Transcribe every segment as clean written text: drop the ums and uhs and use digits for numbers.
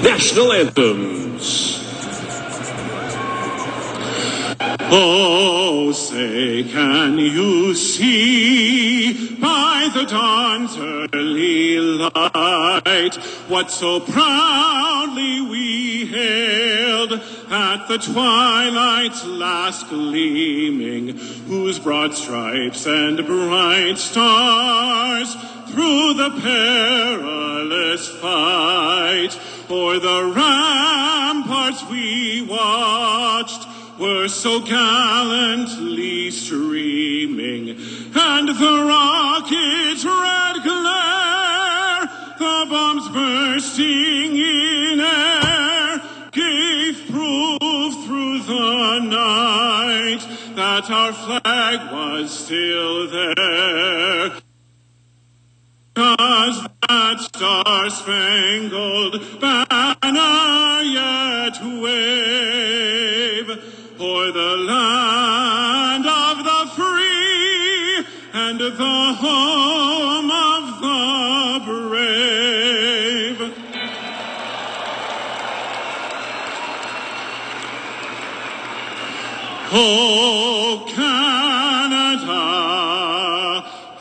National anthems. Oh, say, can you see by the dawn's early light what so proudly we hailed at the twilight's last gleaming, whose broad stripes and bright stars through the perilous fight o'er the ramparts we watched were so gallantly streaming, and the rocket's red glare, the bombs bursting in air, gave proof through the night that our flag was still there. 'Cause that star-spangled banner yet wave o'er the land of the free and the home of the brave. Oh, Canada,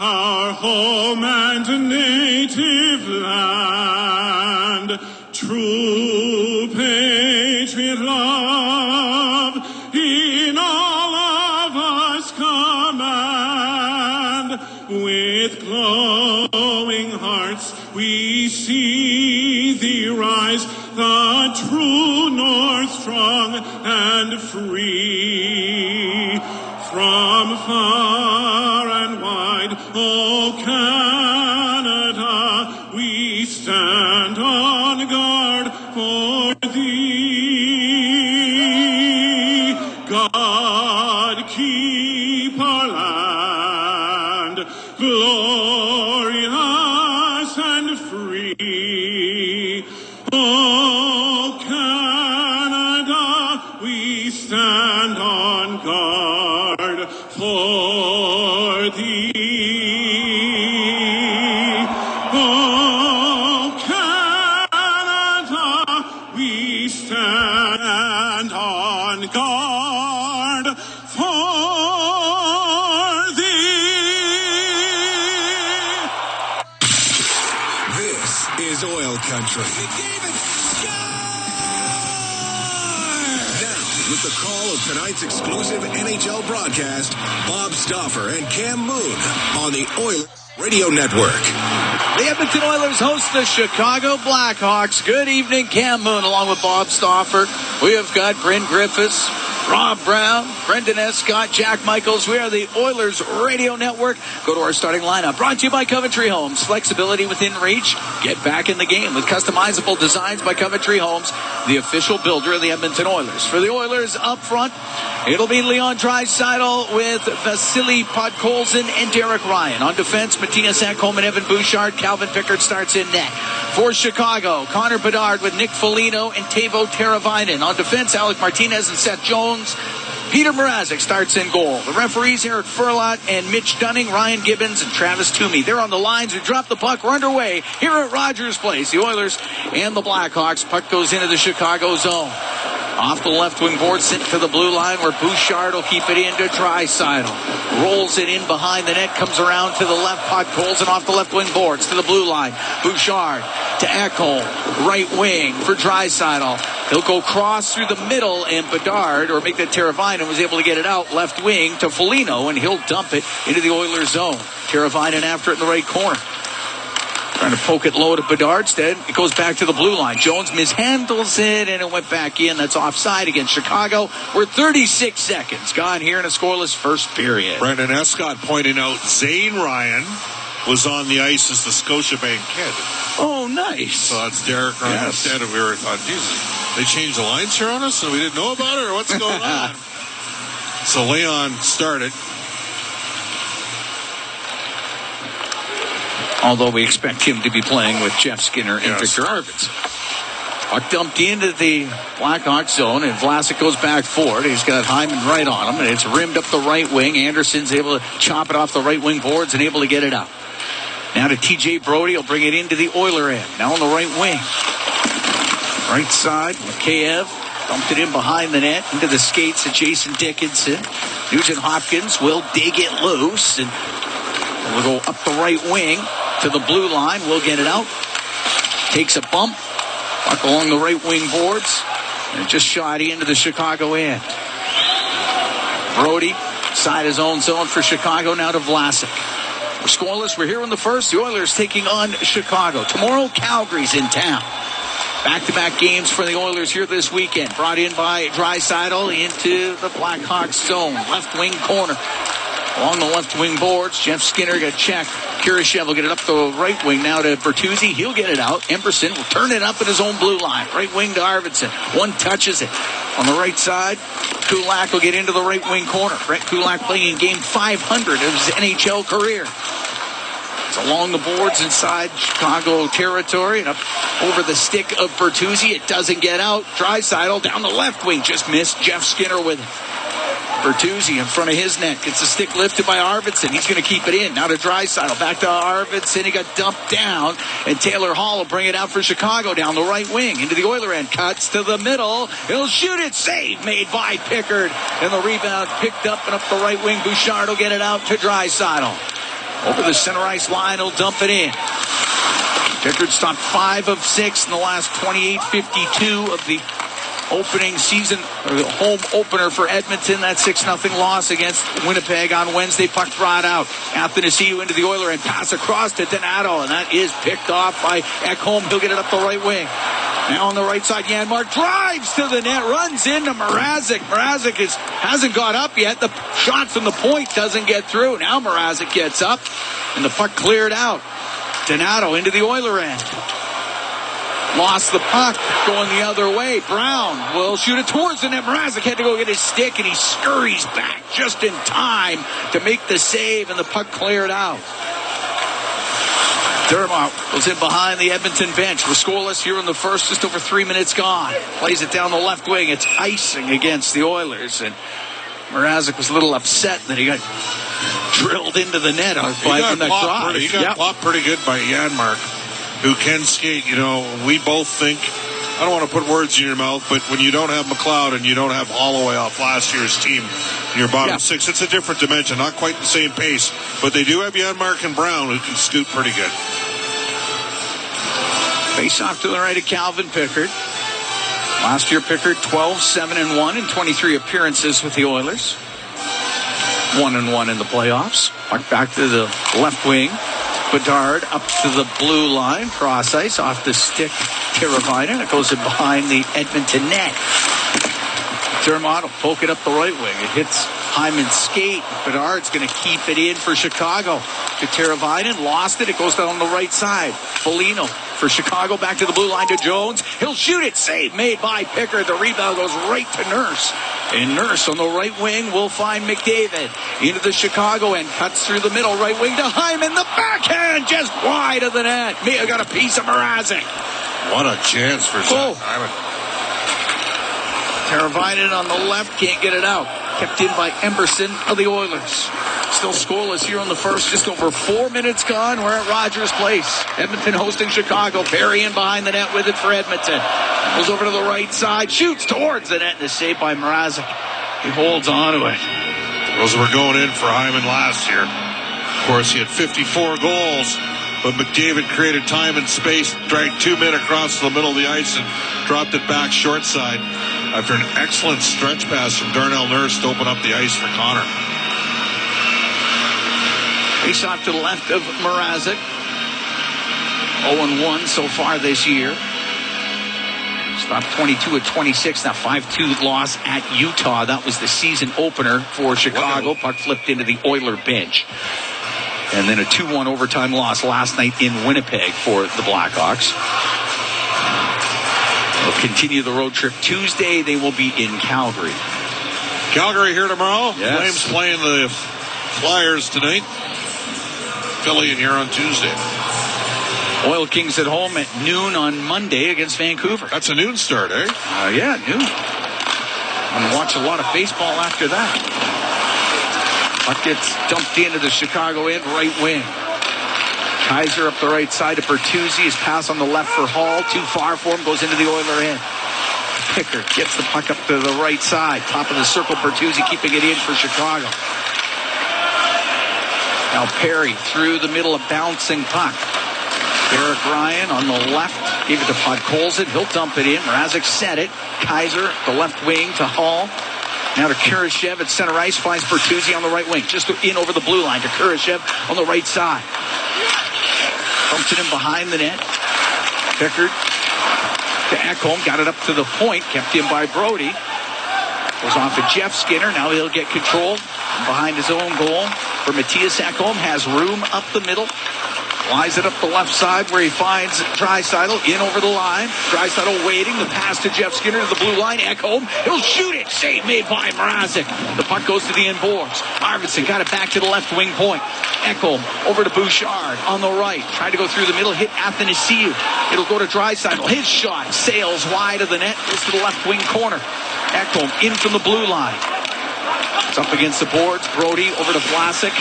our home and native land, true patriot love in all of us command. With glowing hearts we see thee rise, the true North strong and free. From far and wide, oh Canada, we stand on guard for thee. God keep our land glorious and free. Oh Canada, we stand on guard for thee. Oh Canada, we stand on guard for thee. This is Oil Country. With the call of tonight's exclusive NHL broadcast, Bob Stauffer and Cam Moon on the Oilers Radio Network. The Edmonton Oilers host the Chicago Blackhawks. Good evening, Cam Moon, along with Bob Stauffer. We have got Bryn Griffiths, Rob Brown, Brendan Escott, Jack Michaels. We are the Oilers Radio Network. Go to our starting lineup. Brought to you by Coventry Homes. Flexibility within reach. Get back in the game with customizable designs by Coventry Homes, the official builder of the Edmonton Oilers. For the Oilers up front, it'll be Leon Draisaitl with Vasily Podkolzin and Derek Ryan. On defense, Matthias Ekholm and Evan Bouchard. Calvin Pickard starts in net. For Chicago, Connor Bedard with Nick Foligno and Teuvo Teravainen. On defense, Alec Martinez and Seth Jones. Peter Mrazek starts in goal. The referees, Eric Furlot and Mitch Dunning, Ryan Gibbons and Travis Toomey. They're on the lines. We drop the puck. We're underway here at Rogers Place. The Oilers and the Blackhawks. Puck goes into the Chicago zone. Off the left wing board, sent to the blue line where Bouchard will keep it into Draisaitl. Rolls it in behind the net, comes around to the left, Podkolzin off the left wing boards to the blue line. Bouchard to Ekholm, right wing for Draisaitl. He'll go cross through the middle, and Bedard, or make that Teravainen, was able to get it out left wing to Foligno, and he'll dump it into the Oilers zone. Teravainen after it in the right corner. Trying to poke it low to Bedard. Instead, it goes back to the blue line. Jones mishandles it, and it went back in. That's offside against Chicago. We're 36 seconds gone here in a scoreless first period. Brendan Escott pointing out Zane Ryan was on the ice as the Scotiabank kid. Oh, nice. So that's Derek Ryan. Yes. Instead of, we were thought, Jesus, they changed the lines here on us and we didn't know about it, or what's going on? So Leon started. Although we expect him to be playing with Jeff Skinner and Victor Arvidsson. Puck dumped into the Blackhawks zone, and Vlasic goes back forward. He's got Hyman right on him, and it's rimmed up the right wing. Anderson's able to chop it off the right wing boards and able to get it out. Now to TJ Brody. He'll bring it into the Oiler end. Now on the right wing. Right side, Mikheyev dumped it in behind the net into the skates of Jason Dickinson. Nugent Hopkins will dig it loose, and we'll go up the right wing to the blue line. We'll get it out. Takes a bump. Puck along the right wing boards. And just shot into the Chicago end. Brody, side his own zone for Chicago, now to Vlasic. We're scoreless. We're here in the first. The Oilers taking on Chicago. Tomorrow, Calgary's in town. Back-to-back games for the Oilers here this weekend. Brought in by Draisaitl into the Blackhawks zone. Left wing corner. Along the left wing boards, Jeff Skinner got checked. Kurashev will get it up the right wing now to Bertuzzi. He'll get it out. Emerson will turn it up in his own blue line. Right wing to Arvidsson. One touches it. On the right side, Kulak will get into the right wing corner. Brett Kulak playing in game 500 of his NHL career. It's along the boards inside Chicago territory and up over the stick of Bertuzzi. It doesn't get out. Draisaitl down the left wing. Just missed. Jeff Skinner with it. Bertuzzi in front of his net. Gets the stick lifted by Arvidsson. He's going to keep it in. Now to Draisaitl. Back to Arvidsson. He got dumped down. And Taylor Hall will bring it out for Chicago down the right wing. Into the Oiler end. Cuts to the middle. He'll shoot it. Save made by Pickard. And the rebound picked up and up the right wing. Bouchard will get it out to Draisaitl. Over the center ice line. He'll dump it in. Pickard stopped 5 of 6 in the last 28-52 of the opening season, or the home opener for Edmonton. That 6-0 loss against Winnipeg on Wednesday. Puck brought out. Athanasiou into the Oiler and pass across to Donato, and that is picked off by Ekholm. He'll get it up the right wing. Now on the right side, Janmark drives to the net, runs into Mrazek. Mrazek hasn't got up yet. The shot from the point doesn't get through. Now Mrazek gets up, and the puck cleared out. Donato into the Oiler end. Lost the puck going the other way. Brown will shoot it towards the net. Mrazek had to go get his stick, and he scurries back just in time to make the save, and the puck cleared out. Dermott was in behind the Edmonton bench. We're scoreless here in the first, just over 3 minutes gone. Plays it down the left wing. It's icing against the Oilers, and Mrazek was a little upset that he got drilled into the net on that drive. He got popped pretty good by Janmark, who can skate. You know, we both think, I don't want to put words in your mouth, but when you don't have McLeod and you don't have Holloway off last year's team in your bottom six, it's a different dimension. Not quite the same pace, but they do have Janmark and Brown who can scoot pretty good. Face off to the right of Calvin Pickard. Last year, Pickard 12-7-1 in 23 appearances with the Oilers. 1-1 in the playoffs. Back to the left wing. Bedard up to the blue line. Cross ice off the stick. Teravainen. It goes in behind the Edmonton net. Dermott will poke it up the right wing. It hits Hyman's skate. Bedard's going to keep it in for Chicago. To Teravainen. Lost it. It goes down the right side. Foligno for Chicago. Back to the blue line to Jones. He'll shoot it. Save made by Pickard. The rebound goes right to Nurse. And Nurse on the right wing will find McDavid. Into the Chicago end. Cuts through the middle. Right wing to Hyman. The backhand just wide of the net. Mia got a piece of Mrazek. What a chance for Zach Hyman. Teravainen on the left. Can't get it out. Kept in by Emerson of the Oilers. Still scoreless here on the first. Just over 4 minutes gone. We're at Rogers Place. Edmonton hosting Chicago. Perry in behind the net with it for Edmonton. Goes over to the right side. Shoots towards the net. And is saved by Mrazek. He holds on to it. Those were going in for Hyman last year. Of course, he had 54 goals. But McDavid created time and space, dragged 2 men across the middle of the ice and dropped it back short side after an excellent stretch pass from Darnell Nurse to open up the ice for Connor. Face off to the left of Mrazek. 0-1 so far this year. Stopped 22 of 26. Now 5-2 loss at Utah. That was the season opener for Chicago. Puck flipped into the Oiler bench. And then a 2-1 overtime loss last night in Winnipeg for the Blackhawks. They'll continue the road trip Tuesday. They will be in Calgary. Calgary here tomorrow. Yes. Flames playing the Flyers tonight. Philly in here on Tuesday. Oil Kings at home at noon on Monday against Vancouver. That's a noon start, eh? Yeah, noon. I'm going to watch a lot of baseball after that. Puck gets dumped into the Chicago end right wing. Kaiser up the right side to Bertuzzi. His pass on the left for Hall. Too far for him. Goes into the Oiler end. Pickard gets the puck up to the right side. Top of the circle. Bertuzzi keeping it in for Chicago. Now Perry through the middle, a bouncing puck. Derek Ryan on the left. Gave it to Podkolzin. He'll dump it in. Mrazek set it. Kaiser, the left wing to Hall. Now to Kurashev at center ice. Finds Bertuzzi on the right wing. Just in over the blue line to Kurashev on the right side. Pumps it in behind the net. Pickard to Ekholm. Got it up to the point. Kept in by Brody. Goes off to Jeff Skinner. Now he'll get control behind his own goal. For Matthias Ekholm. Has room up the middle. Flies it up the left side where he finds Draisaitl in over the line. Draisaitl waiting. The pass to Jeff Skinner to the blue line. Ekholm. He'll shoot it. Save made by Mrazek. The puck goes to the end boards. Arvidsson got it back to the left wing point. Ekholm over to Bouchard on the right. Tried to go through the middle. Hit Athanasiou. It'll go to Draisaitl. His shot sails wide of the net. Goes to the left wing corner. Ekholm in from the blue line. It's up against the boards. Brody over to Vlasic.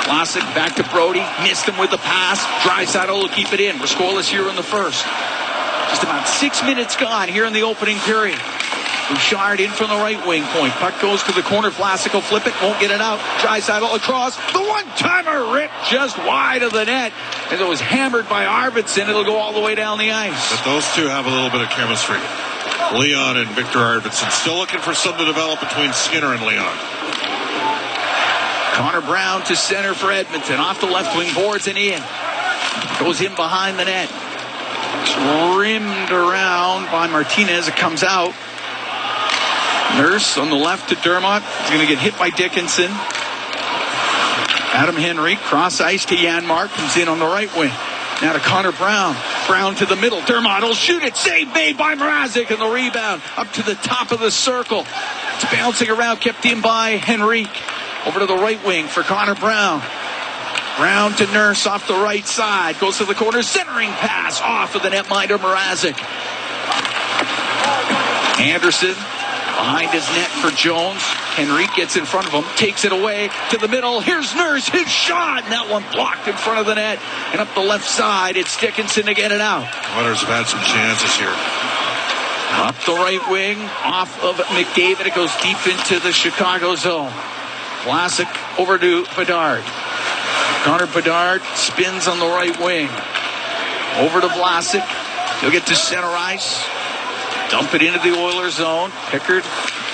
Vlasic back to Brody. Missed him with the pass. Draisaitl will keep it in. We're scoreless here in the first. Just about 6 minutes gone here in the opening period. Bouchard in from the right wing point. Puck goes to the corner. Vlasic will flip it. Won't get it out. Draisaitl across. The one-timer ripped just wide of the net. As it was hammered by Arvidsson, it'll go all the way down the ice. But those two have a little bit of chemistry. Leon and Victor Arvidsson. Still looking for something to develop between Skinner and Leon. Connor Brown to center for Edmonton. Off the left wing boards and in. Goes in behind the net. Trimmed around by Martinez. It comes out. Nurse on the left to Dermott. He's going to get hit by Dickinson. Adam Henry. Cross ice to Janmark. Comes in on the right wing. Now to Connor Brown. Brown to the middle. Dermott will shoot it. Save made by Mrazek. And the rebound up to the top of the circle. It's bouncing around. Kept in by Henrique. Over to the right wing for Connor Brown. Brown to Nurse off the right side. Goes to the corner. Centering pass off of the netminder Mrazek. Anderson behind his net for Jones. Henrique gets in front of him. Takes it away to the middle. Here's Nurse. His shot. And that one blocked in front of the net. And up the left side, it's Dickinson to get it out. Oilers have had some chances here. Up the right wing. Off of McDavid. It goes deep into the Chicago zone. Vlasic over to Bedard. Connor Bedard spins on the right wing. Over to Vlasic. He'll get to center ice. Dump it into the Oilers zone. Pickard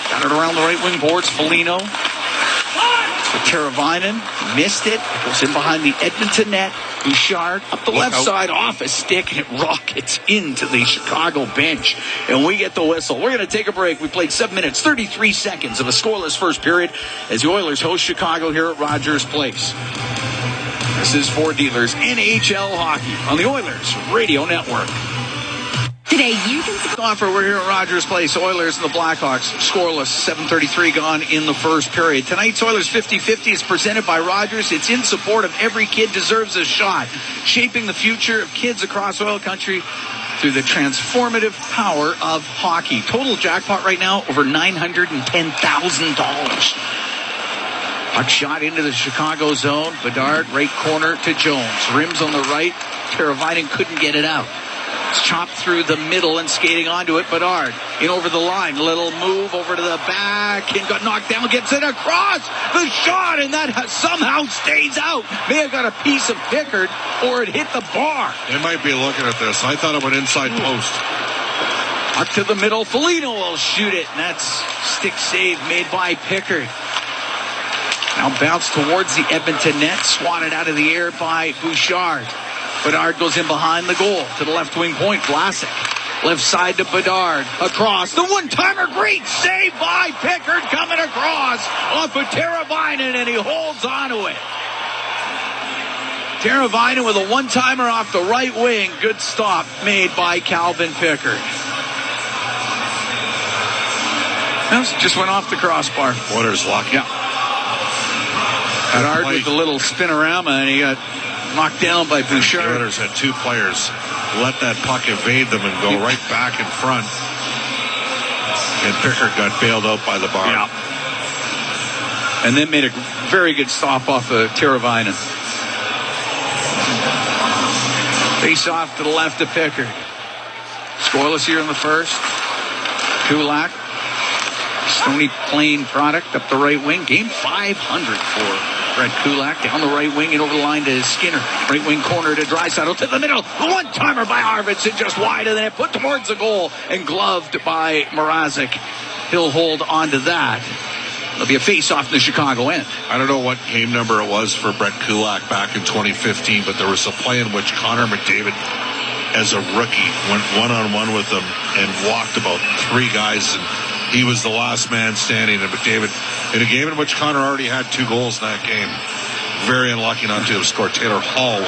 got it around the right wing boards. Foligno. Teravainen missed it. Goes in behind the Edmonton net. Bouchard up the left side off a stick, and it rockets into the Chicago bench. And we get the whistle. We're going to take a break. We played 7 minutes, 33 seconds of a scoreless first period as the Oilers host Chicago here at Rogers Place. This is For Dealers NHL Hockey on the Oilers Radio Network. Today you can offer. We're here at Rogers Place. Oilers and the Blackhawks scoreless. 7:33 gone in the first period. Tonight's Oilers 50-50 is presented by Rogers. It's in support of Every Kid Deserves a Shot, shaping the future of kids across oil country through the transformative power of hockey. Total jackpot right now over $910,000. Puck shot into the Chicago zone. Bedard right corner to Jones. Rims on the right. Teravainen couldn't get it out. It's chopped through the middle and skating onto it. Bedard in over the line. Little move over to the back and got knocked down. Gets it across the shot, and that somehow stays out. May have got a piece of Pickard or it hit the bar. They might be looking at this. I thought it went inside post. Up to the middle. Foligno will shoot it, and that's stick save made by Pickard. Now bounced towards the Edmonton net. Swatted out of the air by Bouchard. Bedard goes in behind the goal to the left wing point. Vlasic. Left side to Bedard. Across. The one-timer. Great save by Pickard coming across off of Teravainen, and he holds onto it. Teravainen with a one-timer off the right wing. Good stop made by Calvin Pickard. Just went off the crossbar. Oilers lucky. Yeah. Bedard with the little spinorama, and he got knocked down by Bouchard. The Oilers had two players let that puck evade them and go right back in front. And Pickard got bailed out by the bar. Yeah. And then made a very good stop off of Teravainen. Face off to the left of Pickard. Scoreless here in the first. Kulak. Stony Plain product up the right wing. Game 500 for Brett Kulak. Down the right wing and over the line to Skinner. Right wing corner to Draisaitl. To the middle. The one-timer by Arvidsson. Just wide of the net. Put towards the goal. And gloved by Mrazek. He'll hold on to that. It'll be a face-off in the Chicago end. I don't know what game number it was for Brett Kulak back in 2015, but there was a play in which Connor McDavid, as a rookie, went one-on-one with him and walked about 3 guys, and he was the last man standing. And McDavid, in a game in which Connor already had 2 goals in that game, very unlucky not to have scored. Taylor Hall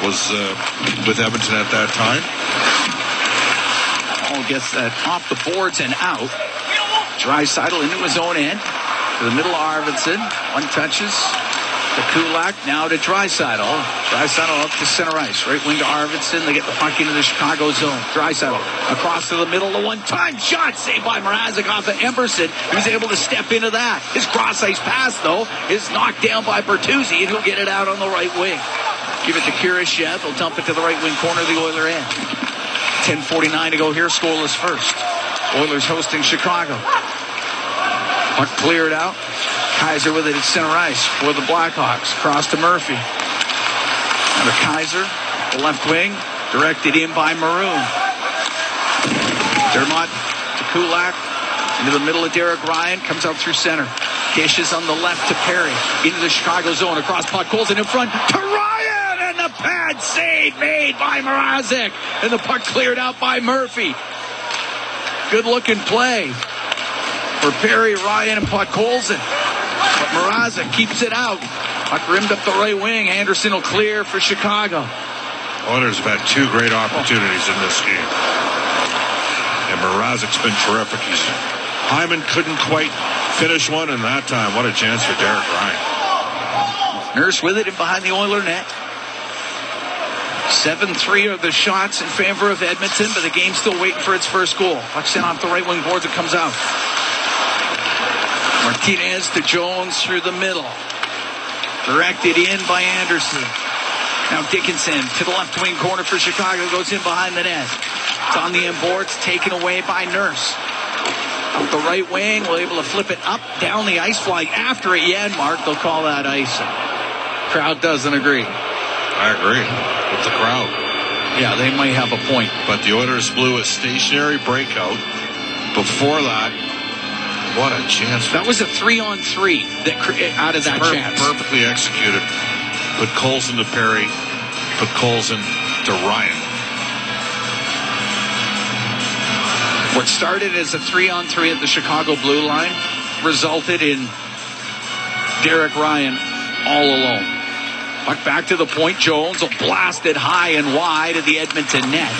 was with Edmonton at that time. Hall gets that off the boards and out. Draisaitl into his own end. To the middle of Arvidsson. One touches. To Kulak. Now to Draisaitl. Draisaitl up to center ice. Right wing to Arvidsson. They get the puck into the Chicago zone. Draisaitl across to the middle. The one-time shot saved by Mrazek off of Emberson. He was able to step into that. His cross-ice pass, though, is knocked down by Bertuzzi, and he'll get it out on the right wing. Give it to Kurashev. They'll dump it to the right wing corner of the Oiler end. 10:49 to go here. Scoreless first. Oilers hosting Chicago. Puck cleared out. Kaiser with it at center ice for the Blackhawks. Cross to Murphy. Now to Kaiser, the left wing, directed in by Maroon. Dermott to Kulak. Into the middle of Derek Ryan. Comes out through center. Dishes on the left to Perry. Into the Chicago zone. Across puck. Colson in front to Ryan. And the pad save made by Mrazek. And the puck cleared out by Murphy. Good looking play for Perry, Ryan, and Podkolzin. But Mrazek keeps it out. Puck rimmed up the right wing. Anderson will clear for Chicago. Oilers have had 2 great opportunities in this game. And Mrazek's been terrific. Hyman couldn't quite finish one, and that time, what a chance for Derek Ryan. Nurse with it in behind the Oiler net. 7-3 are the shots in favor of Edmonton, but the game's still waiting for its first goal. Puck sent off the right wing boards. It comes out. Martinez to Jones through the middle. Directed in by Anderson. Now Dickinson to the left wing corner for Chicago. Goes in behind the net. It's on the end boards. Taken away by Nurse. Up the right wing. We're able to flip it up, down the ice, flying after it. Janmark, they'll call that icing. Crowd doesn't agree. I agree with the crowd. Yeah, they might have a point. But the Oilers blew a stationary breakout. Before that, what a chance. That was a 3-on-3 that out of that chance. Perfectly executed. Put Colson to Perry. Put Colson to Ryan. What started as a 3-on-3 at the Chicago blue line resulted in Derek Ryan all alone. Puck back to the point. Jones will blast it high and wide at the Edmonton net.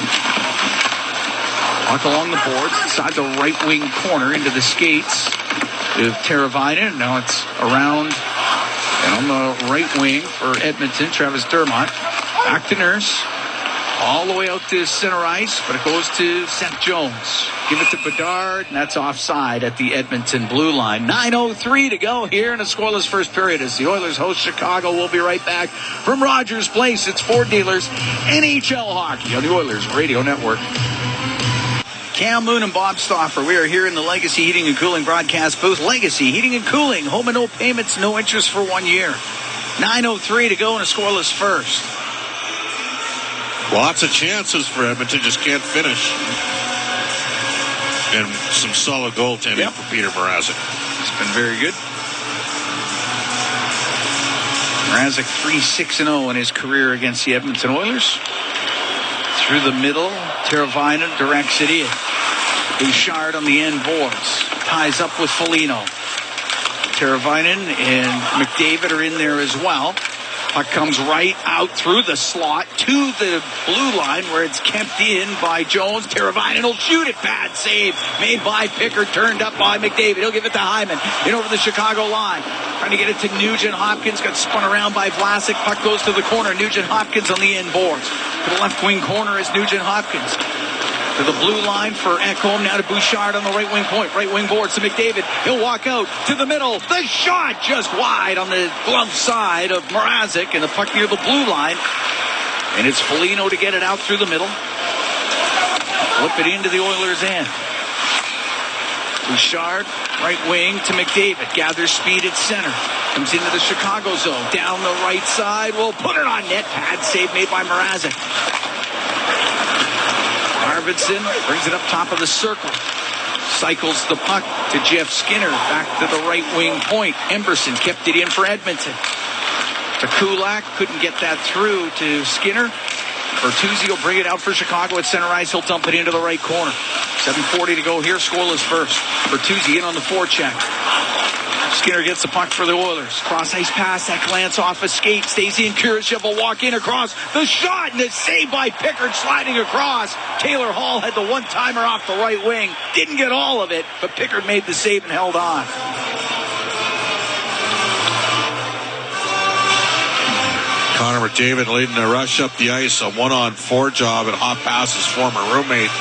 Puck along the boards, inside the right wing corner into the skates with Teravainen. Now it's around and on the right wing for Edmonton, Travis Dermott. Back to Nurse. All the way out to center ice, but it goes to Seth Jones. Give it to Bedard, and that's offside at the Edmonton blue line. 9:03 to go here in a scoreless first period as the Oilers host Chicago. We'll be right back from Rogers Place. It's Ford Dealers NHL Hockey on the Oilers Radio Network. Cam Moon and Bob Stauffer. We are here in the Legacy Heating and Cooling broadcast booth. Legacy Heating and Cooling. Home and no payments, no interest for 1 year. 9:03 to go in a scoreless first. Lots of chances for Edmonton, just can't finish. And some solid goaltending for Peter Mrazek. It's been very good. Mrazek 3-6-0 in his career against the Edmonton Oilers. Through the middle, Teravainen directs it in. Bouchard on the end boards. Ties up with Foligno. Teravainen and McDavid are in there as well. Puck comes right out through the slot to the blue line where it's kept in by Jones. Teravainen will shoot it. Bad save made by Pickard, turned up by McDavid. He'll give it to Hyman. In over the Chicago line. Trying to get it to Nugent Hopkins. Got spun around by Vlasic. Puck goes to the corner. Nugent Hopkins on the end boards. To the left wing corner is Nugent Hopkins. To the blue line for Ekholm. Now to Bouchard on the right wing point. Right wing boards to McDavid. He'll walk out to the middle. The shot just wide on the glove side of Mrazek. And the puck near the blue line And it's Foligno to get it out through the middle. Flip it into the Oilers' end. Bouchard, right wing to McDavid. Gathers speed at center. Comes into the Chicago zone. Down the right side. Will put it on net. Pad save made by Mrazek. Arvidsson brings it up top of the circle. Cycles the puck to Jeff Skinner. Back to the right wing point. Emberson kept it in for Edmonton. To Kulak. Couldn't get that through to Skinner. Bertuzzi will bring it out for Chicago at center ice. He'll dump it into the right corner. 7:40 to go here. Scoreless first. Bertuzzi in on the forecheck. Skinner gets the puck for the Oilers. Cross ice pass. That glance off a skate. Stays in. Kurashev will walk in across. The shot and the save by Pickard sliding across. Taylor Hall had the one-timer off the right wing. Didn't get all of it, but Pickard made the save and held on. Connor McDavid leading the rush up the ice. A 1-on-4 job and hot pass his former roommate,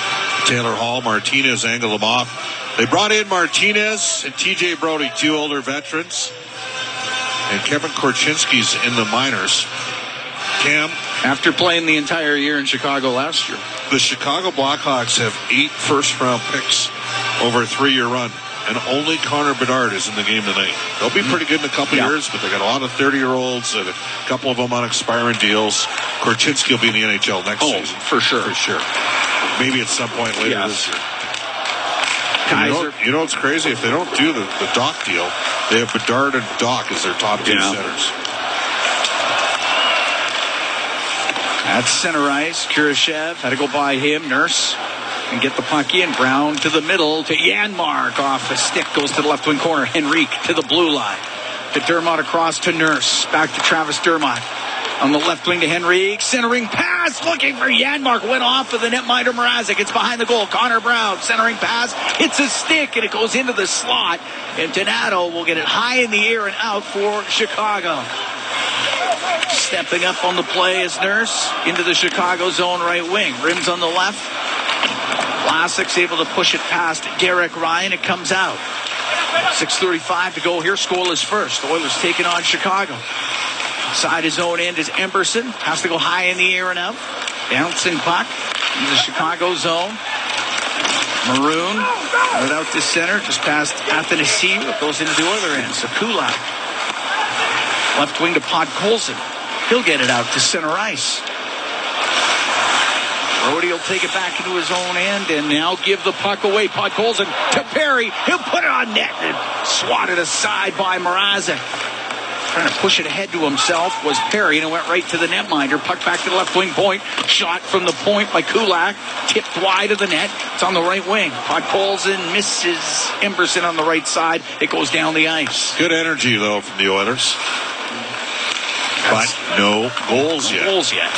Taylor Hall. Martinez angled him off. They brought in Martinez and TJ Brody, two older veterans. And Kevin Korchinski's in the minors. Cam? After playing the entire year in Chicago last year. The Chicago Blackhawks have 8 first-round picks over a 3-year run. And only Connor Bedard is in the game tonight. They'll be pretty good in a couple years, but they got a lot of 30-year-olds and a couple of them on expiring deals. Korchinski will be in the NHL next season. For sure. For sure. Maybe at some point later this year. Kaiser. You know what's crazy? If they don't do the Doc deal, they have Bedard and Doc as their top 2 centers. At center ice, Kurashev had to go by him. Nurse and get the puck in. Brown to the middle to Janmark. Off the stick, goes to the left wing corner. Henrique to the blue line. To Dermott across to Nurse. Back to Travis Dermott. On the left wing to Henrique. Centering pass. Looking for Janmark. Went off of the netminder Mrazek. It's behind the goal. Connor Brown. Centering pass. Hits a stick and it goes into the slot. And Donato will get it high in the air and out for Chicago. Stepping up on the play is Nurse. Into the Chicago zone right wing. Rims on the left. Vlasic's able to push it past Derek Ryan. It comes out. 6:35 to go here. Scoreless first. The Oilers taking on Chicago. Side his own end is Emberson. Has to go high in the air and out. Bouncing puck in the Chicago zone. Maroon. Right out to center. Just past Athanasiou. It goes into the Oiler end. So Kulak. Left wing to Podkolzin. He'll get it out to center ice. Brody will take it back into his own end and now give the puck away. Podkolzin to Perry. He'll put it on net and swatted aside by Mrazek. Trying to push it ahead to himself was Perry, and it went right to the netminder. Puck back to the left wing point. Shot from the point by Kulak. Tipped wide of the net. It's on the right wing. Podkolzin misses Emberson on the right side. It goes down the ice. Good energy, though, from the Oilers. But no goals yet.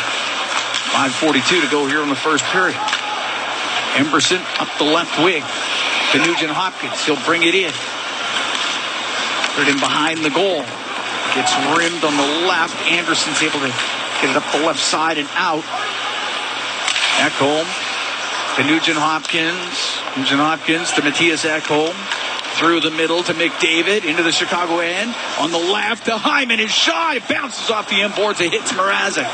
5:42 to go here in the first period. Emberson up the left wing to Nugent Hopkins. He'll bring it in. Put it in behind the goal. Gets rimmed on the left. Anderson's able to get it up the left side and out. Ekholm to Nugent Hopkins. Nugent Hopkins to Matthias Ekholm. Through the middle to McDavid. Into the Chicago end. On the left to Hyman. His shot. It bounces off the end boards. It hits Mrazek.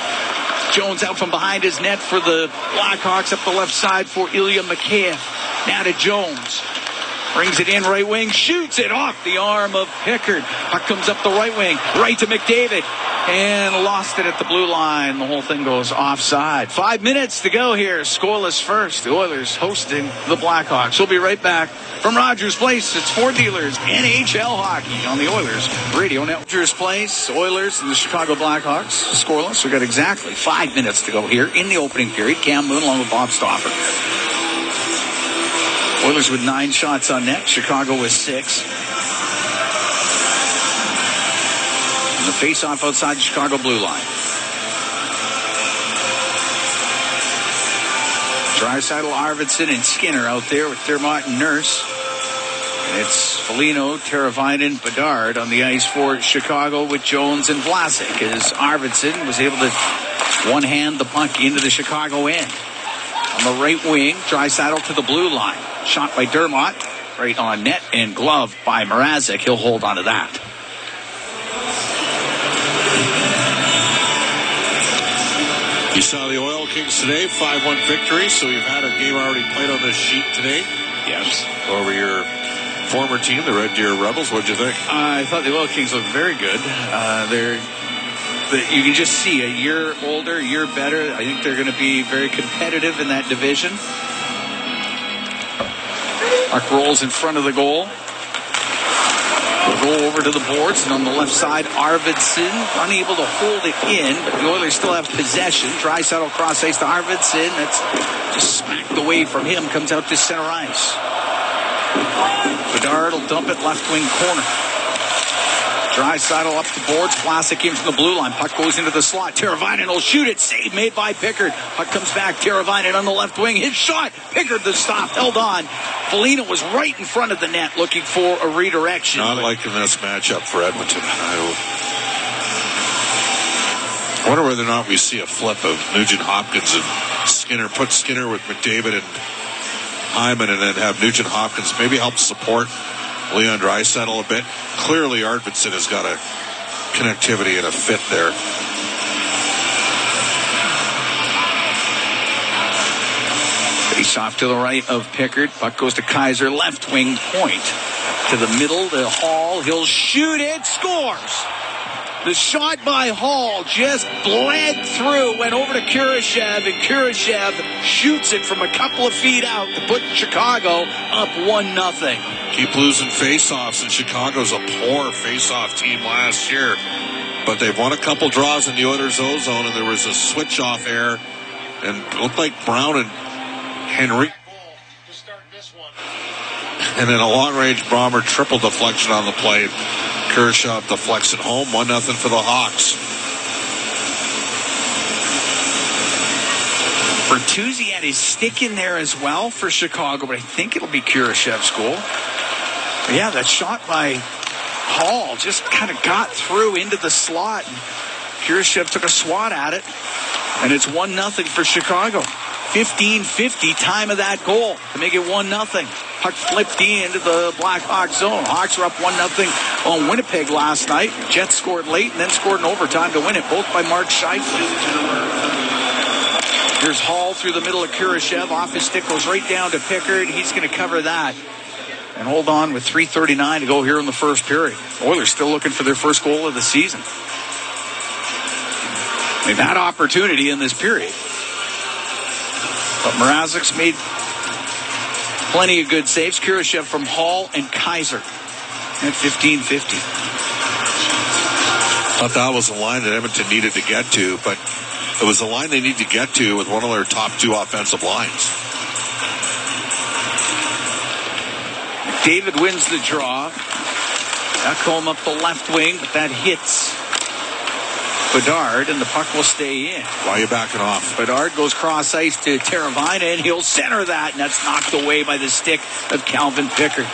Jones out from behind his net for the Blackhawks. Up the left side for Ilya Mikheyev. Now to Jones. Brings it in right wing. Shoots it off the arm of Pickard. Puck comes up the right wing. Right to McDavid. And lost it at the blue line. The whole thing goes offside. 5 minutes to go here. Scoreless first. The Oilers hosting the Blackhawks. We'll be right back from Rogers Place. It's Ford Dealers NHL Hockey on the Oilers Radio Network. Rogers Place, Oilers and the Chicago Blackhawks. Scoreless. We've got exactly 5 minutes to go here in the opening period. Cam Moon along with Bob Stauffer. Oilers with 9 shots on net. Chicago with 6. And the face-off outside the Chicago blue line. Draisaitl, Arvidsson, and Skinner out there with Dermott and Nurse. And it's Foligno, Teravainen, Bedard on the ice for Chicago with Jones and Vlasic as Arvidsson was able to one-hand the puck into the Chicago end. On the right wing, Draisaitl to the blue line. Shot by Dermott, right on net, and glove by Mrazek. He'll hold on to that. You saw the Oil Kings today, 5-1 victory, so you've had a game already played on this sheet today. Yes. Over your former team, the Red Deer Rebels. What'd you think? I thought the Oil Kings looked very good. You can just see a year older, a year better. I think they're going to be very competitive in that division. Puck rolls in front of the goal. We'll go over to the boards, and on the left side, Arvidsson unable to hold it in, but the Oilers still have possession. Draisaitl cross ice to Arvidsson. That's just smacked away from him. Comes out to center ice. Bedard will dump it left wing corner. Draisaitl up the boards. Vlasic in from the blue line. Puck goes into the slot. Teravainen will shoot it. Save made by Pickard. Puck comes back. Teravainen on the left wing. His shot. Pickard the stop. Held on. Foligno was right in front of the net looking for a redirection. Not liking this matchup for Edmonton. I wonder whether or not we see a flip of Nugent Hopkins and Skinner. Put Skinner with McDavid and Hyman, and then have Nugent Hopkins maybe help support Leon Draisaitl a bit. Clearly, Arvidsson has got a connectivity and a fit there. Face off to the right of Pickard. Puck goes to Kaiser, left wing point. To the middle, to Hall. He'll shoot it, scores! The shot by Hall just bled through, went over to Kurashev, and Kurashev shoots it from a couple of feet out to put Chicago up 1-0. Keep losing faceoffs, and Chicago's a poor faceoff team last year. But they've won a couple draws in the Oilers' zone, and there was a switch-off error, and it looked like Brown and Henry to start this one. And then a long-range bomber triple deflection on the play. Kurashev deflects it home, 1-0 for the Hawks. Bertuzzi had his stick in there as well for Chicago, but I think it'll be Kurashev's goal. But yeah, that shot by Hall just kind of got through into the slot. Kurashev took a swat at it, and it's 1-0 for Chicago. 15:50 time of that goal to make it 1-0. Puck flipped into the Blackhawks zone. Hawks were up 1-0 on Winnipeg last night. Jets scored late and then scored in overtime to win it, both by Mark Scheifele. Here's Hall through the middle of Kurashev. Off his stick, goes right down to Pickard. He's going to cover that. And hold on with 3:39 to go here in the first period. Oilers still looking for their first goal of the season. They've had opportunity in this period. But Mrazek's made plenty of good saves. Kurashev from Hall and Kaiser at 15:50. Thought that was a line that Edmonton needed to get to, but it was a line they need to get to with one of their top two offensive lines. David wins the draw. Ekholm up the left wing, but that hits Bedard, and the puck will stay in. Why are you backing off? Bedard goes cross ice to Teravainen, and he'll center that, and that's knocked away by the stick of Calvin Pickard.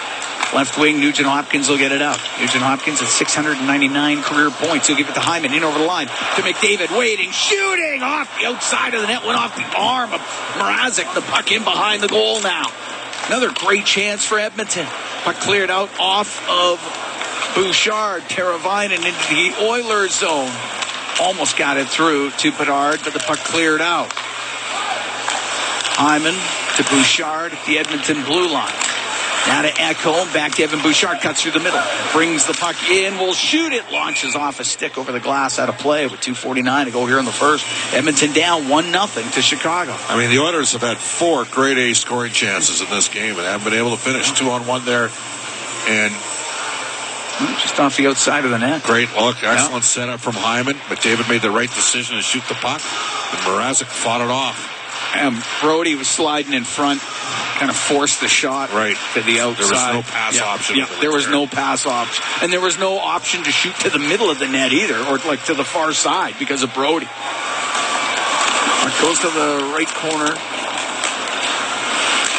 Left wing, Nugent Hopkins will get it out. Nugent Hopkins at 699 career points. He'll give it to Hyman, in over the line to McDavid, waiting, shooting off the outside of the net, went off the arm of Mrazek. The puck in behind the goal now. Another great chance for Edmonton. Puck cleared out off of Bouchard. Teravainen into the Oilers zone. Almost got it through to Bedard, but the puck cleared out. Hyman to Bouchard at the Edmonton blue line. Now to Ekholm, back to Evan Bouchard, cuts through the middle. Brings the puck in, will shoot it, launches off a stick over the glass out of play with 2:49 to go here in the first. Edmonton down 1-0 to Chicago. I mean, the Oilers have had 4 grade A scoring chances in this game and haven't been able to finish. 2-on-1 there. And just off the outside of the net. Great look. Excellent setup from Hyman. McDavid made the right decision to shoot the puck. And Mrazek fought it off. And Brody was sliding in front, kind of forced the shot right to the outside. There was no pass option. Yeah, there was no pass option. And there was no option to shoot to the middle of the net either, or like to the far side because of Brody. It goes to the right corner.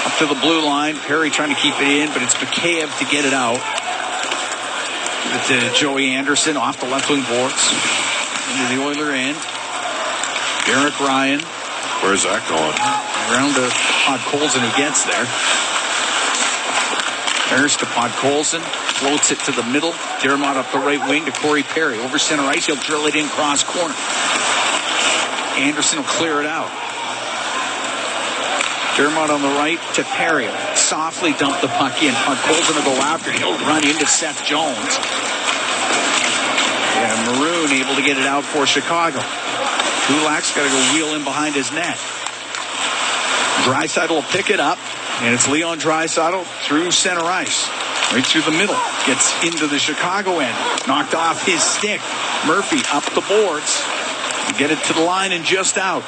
Up to the blue line. Perry trying to keep it in, but it's Mikheyev to get it out. To Joey Anderson off the left wing boards. Into the Oiler end. Derek Ryan. Where's that going? Around to Podkolzin who gets there. There's to Podkolzin. Floats it to the middle. Dermott up the right wing to Corey Perry. Over center ice. He'll drill it in cross corner. Anderson will clear it out. Dermott on the right to Perry. Softly dump the puck in. Cole's going to go after it. He'll run into Seth Jones. And Maroon able to get it out for Chicago. Kulak's got to go wheel in behind his net. Draisaitl will pick it up. And it's Leon Draisaitl through center ice. Right through the middle. Gets into the Chicago end. Knocked off his stick. Murphy up the boards. Get it to the line and just out.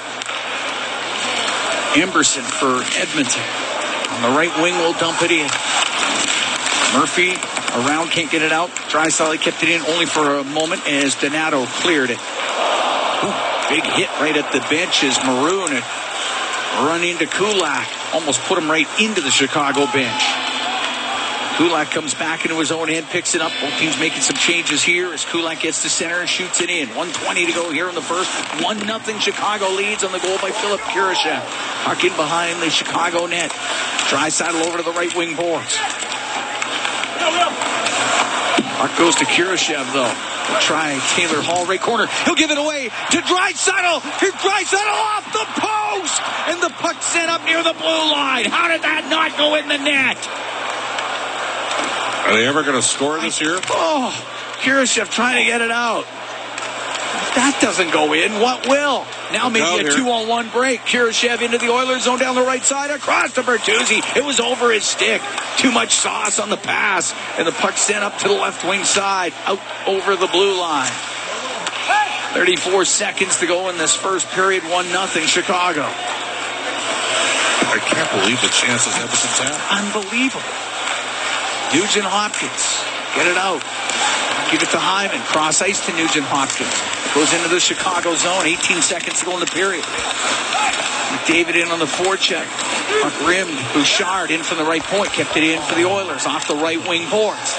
Emberson for Edmonton. On the right wing will dump it in. Murphy around, can't get it out. Draisaitl kept it in only for a moment as Donato cleared it. Ooh, big hit right at the bench as Maroon run into Kulak. Almost put him right into the Chicago bench. Kulak comes back into his own end, picks it up. Both teams making some changes here as Kulak gets to center and shoots it in. 1:20 to go here in the first. 1-0 Chicago leads on the goal by Philip Kurashev. Puck in behind the Chicago net. Draisaitl over to the right wing boards. Puck goes to Kurashev though. We'll try Taylor Hall, right corner. He'll give it away to Draisaitl. Here's Draisaitl off the post. And the puck sent up near the blue line. How did that not go in the net? Are they ever going to score this year? Oh, Kurashev trying to get it out. If that doesn't go in, what will? Now maybe a 2-on-1 break. Kurashev into the Oilers zone down the right side. Across to Bertuzzi. It was over his stick. Too much sauce on the pass. And the puck sent up to the left wing side. Out over the blue line. 34 seconds to go in this first period. 1-0 Chicago. I can't believe the chances Edmonton's had. Unbelievable. Nugent Hopkins, get it out. Give it to Hyman. Cross ice to Nugent Hopkins. Goes into the Chicago zone. 18 seconds to go in the period. McDavid in on the forecheck. Puck rimmed. Bouchard in from the right point. Kept it in for the Oilers off the right wing boards.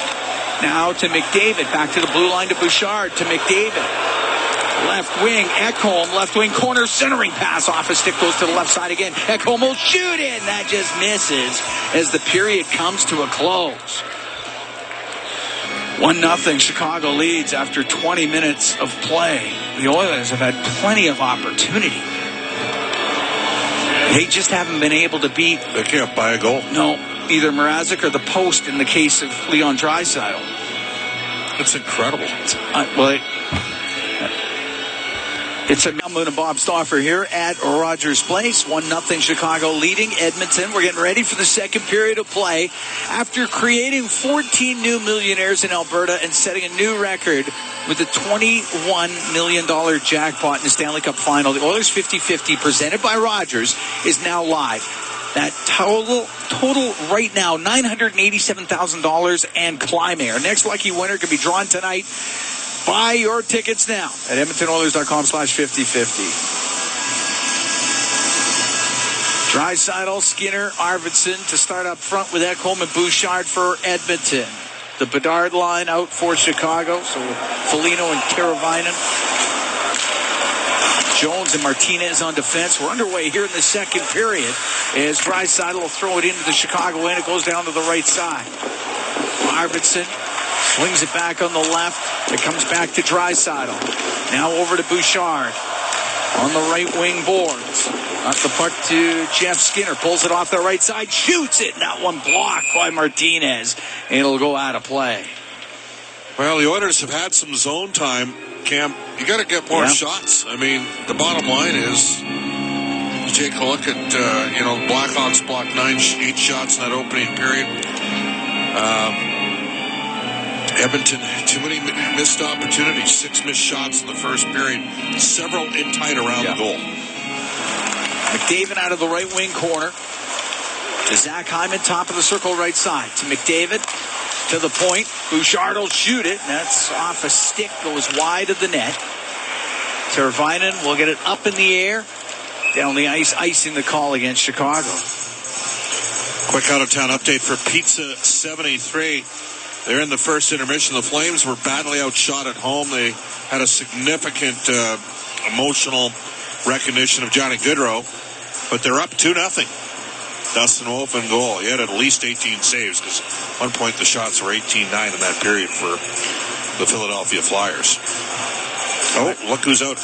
Now to McDavid. Back to the blue line to Bouchard. To McDavid. Left wing. Ekholm. Left wing corner. Centering pass off a stick. Goes to the left side again. Ekholm will shoot in. That just misses as the period comes to a close. 1-0 Chicago leads after 20 minutes of play. The Oilers have had plenty of opportunity. They just haven't been able to beat. They can't buy a goal. No, either Mrazek or the post in the case of Leon Draisaitl. It's incredible. It's a Moon and Bob Stauffer here at Rogers Place. 1-0 Chicago leading Edmonton. We're getting ready for the second period of play. After creating 14 new millionaires in Alberta and setting a new record with a $21 million jackpot in the Stanley Cup final, the Oilers 50-50 presented by Rogers is now live. That total right now, $987,000 and climbing. Our next lucky winner could be drawn tonight. Buy your tickets now at EdmontonOilers.com/5050. Draisaitl, Skinner, Arvidsson to start up front with Ekholm and Bouchard for Edmonton. The Bedard line out for Chicago, so Foligno and Teravainen. Jones and Martinez on defense. We're underway here in the second period as Draisaitl will throw it into the Chicago end. It goes down to the right side. Arvidsson swings it back on the left. It comes back to Draisaitl. Now over to Bouchard on the right wing boards. Got the puck to Jeff Skinner. Pulls it off the right side. Shoots it. And that one blocked by Martinez. And it'll go out of play. Well, the Oilers have had some zone time. Cam, you got to get more shots. I mean, the bottom line is, you take a look at, Blackhawks blocked 8 shots in that opening period. Edmonton, too many missed opportunities. 6 missed shots in the first period. Several in tight around the goal. McDavid out of the right wing corner. To Zach Hyman, top of the circle right side. To McDavid, to the point. Bouchard will shoot it. That's off a stick. Goes wide of the net. Teravainen will get it up in the air. Down the ice, icing the call against Chicago. Quick out-of-town update for Pizza 73. They're in the first intermission. The Flames were badly outshot at home. They had a significant emotional recognition of Johnny Gaudreau, but they're up 2-0. Dustin Wolf in goal. He had at least 18 saves because at one point the shots were 18-9 in that period for the Philadelphia Flyers. Oh, look who's out.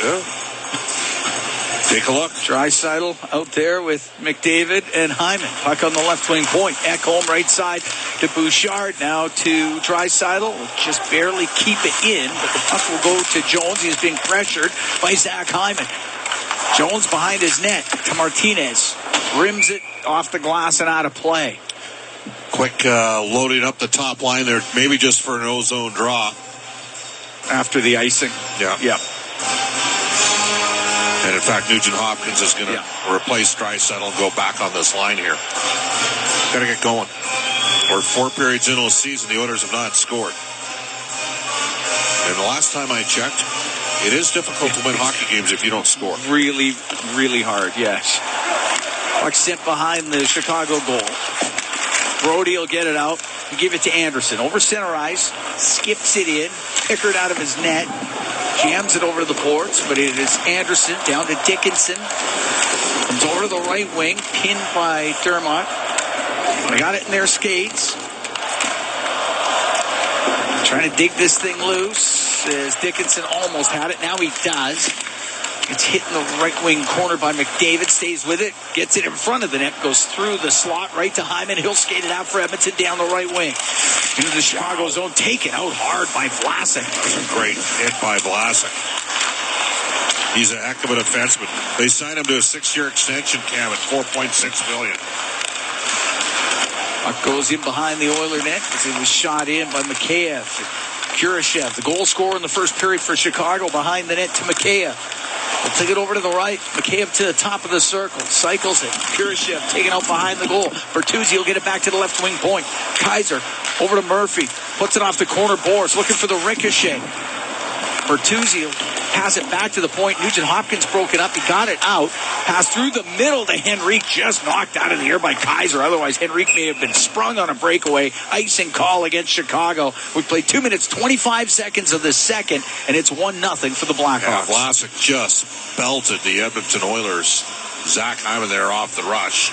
Take a look. Draisaitl out there with McDavid and Hyman. Puck on the left wing point. Ekholm right side to Bouchard. Now to Draisaitl. Just barely keep it in, but the puck will go to Jones. He's being pressured by Zach Hyman. Jones behind his net to Martinez. Rims it off the glass and out of play. Quick loading up the top line there, maybe just for an ozone draw. After the icing. Yeah. And in fact, Nugent Hopkins is going to replace Draisaitl and go back on this line here. Got to get going. We're 4 periods into the season. The Oilers have not scored. And the last time I checked, it is difficult to win hockey games if you don't score. Really, really hard, yes. Puck sent behind the Chicago goal. Brody will get it out and give it to Anderson. Over center ice, skips it in, Pickard out of his net. Jams it over to the boards, but it is Anderson down to Dickinson. Comes over to the right wing, pinned by Dermott. They got it in their skates. Trying to dig this thing loose as Dickinson almost had it. Now he does. It's hit in the right wing corner by McDavid. Stays with it. Gets it in front of the net. Goes through the slot right to Hyman. He'll skate it out for Edmonton down the right wing. Into the Chicago zone. Taken out hard by Vlasic. That's a great hit by Vlasic. He's a heck of a defenseman. They signed him to a 6-year extension, Cam, at $4.6 million. Puck goes in behind the Oiler net as it was shot in by Mikheyev. Kurashev, the goal scorer in the first period for Chicago, behind the net to Mikheyev. They'll take it over to the right. Mikheyev to the top of the circle. Cycles it. Kurashev taken out behind the goal. Bertuzzi will get it back to the left wing point. Kaiser over to Murphy. Puts it off the corner boards. Looking for the ricochet. Bertuzzi will pass it back to the point. Nugent Hopkins broke it up. He got it out. Passed through the middle to Henrique. Just knocked out of the air by Kaiser. Otherwise, Henrique may have been sprung on a breakaway. Icing call against Chicago. We played 2 minutes, 25 seconds of the second, and it's 1-0 for the Blackhawks. Yeah, Vlasic just belted the Edmonton Oilers. Zach Hyman there off the rush.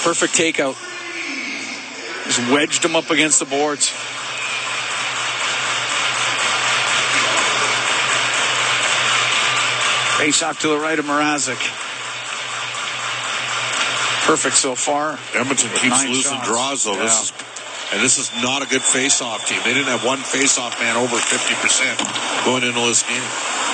Perfect takeout. Just wedged him up against the boards. Face off to the right of Mrazek. Perfect so far. Edmonton keeps losing shots. draws, though. Yeah. This is not a good face-off team. They didn't have one face-off man over 50% going into this game.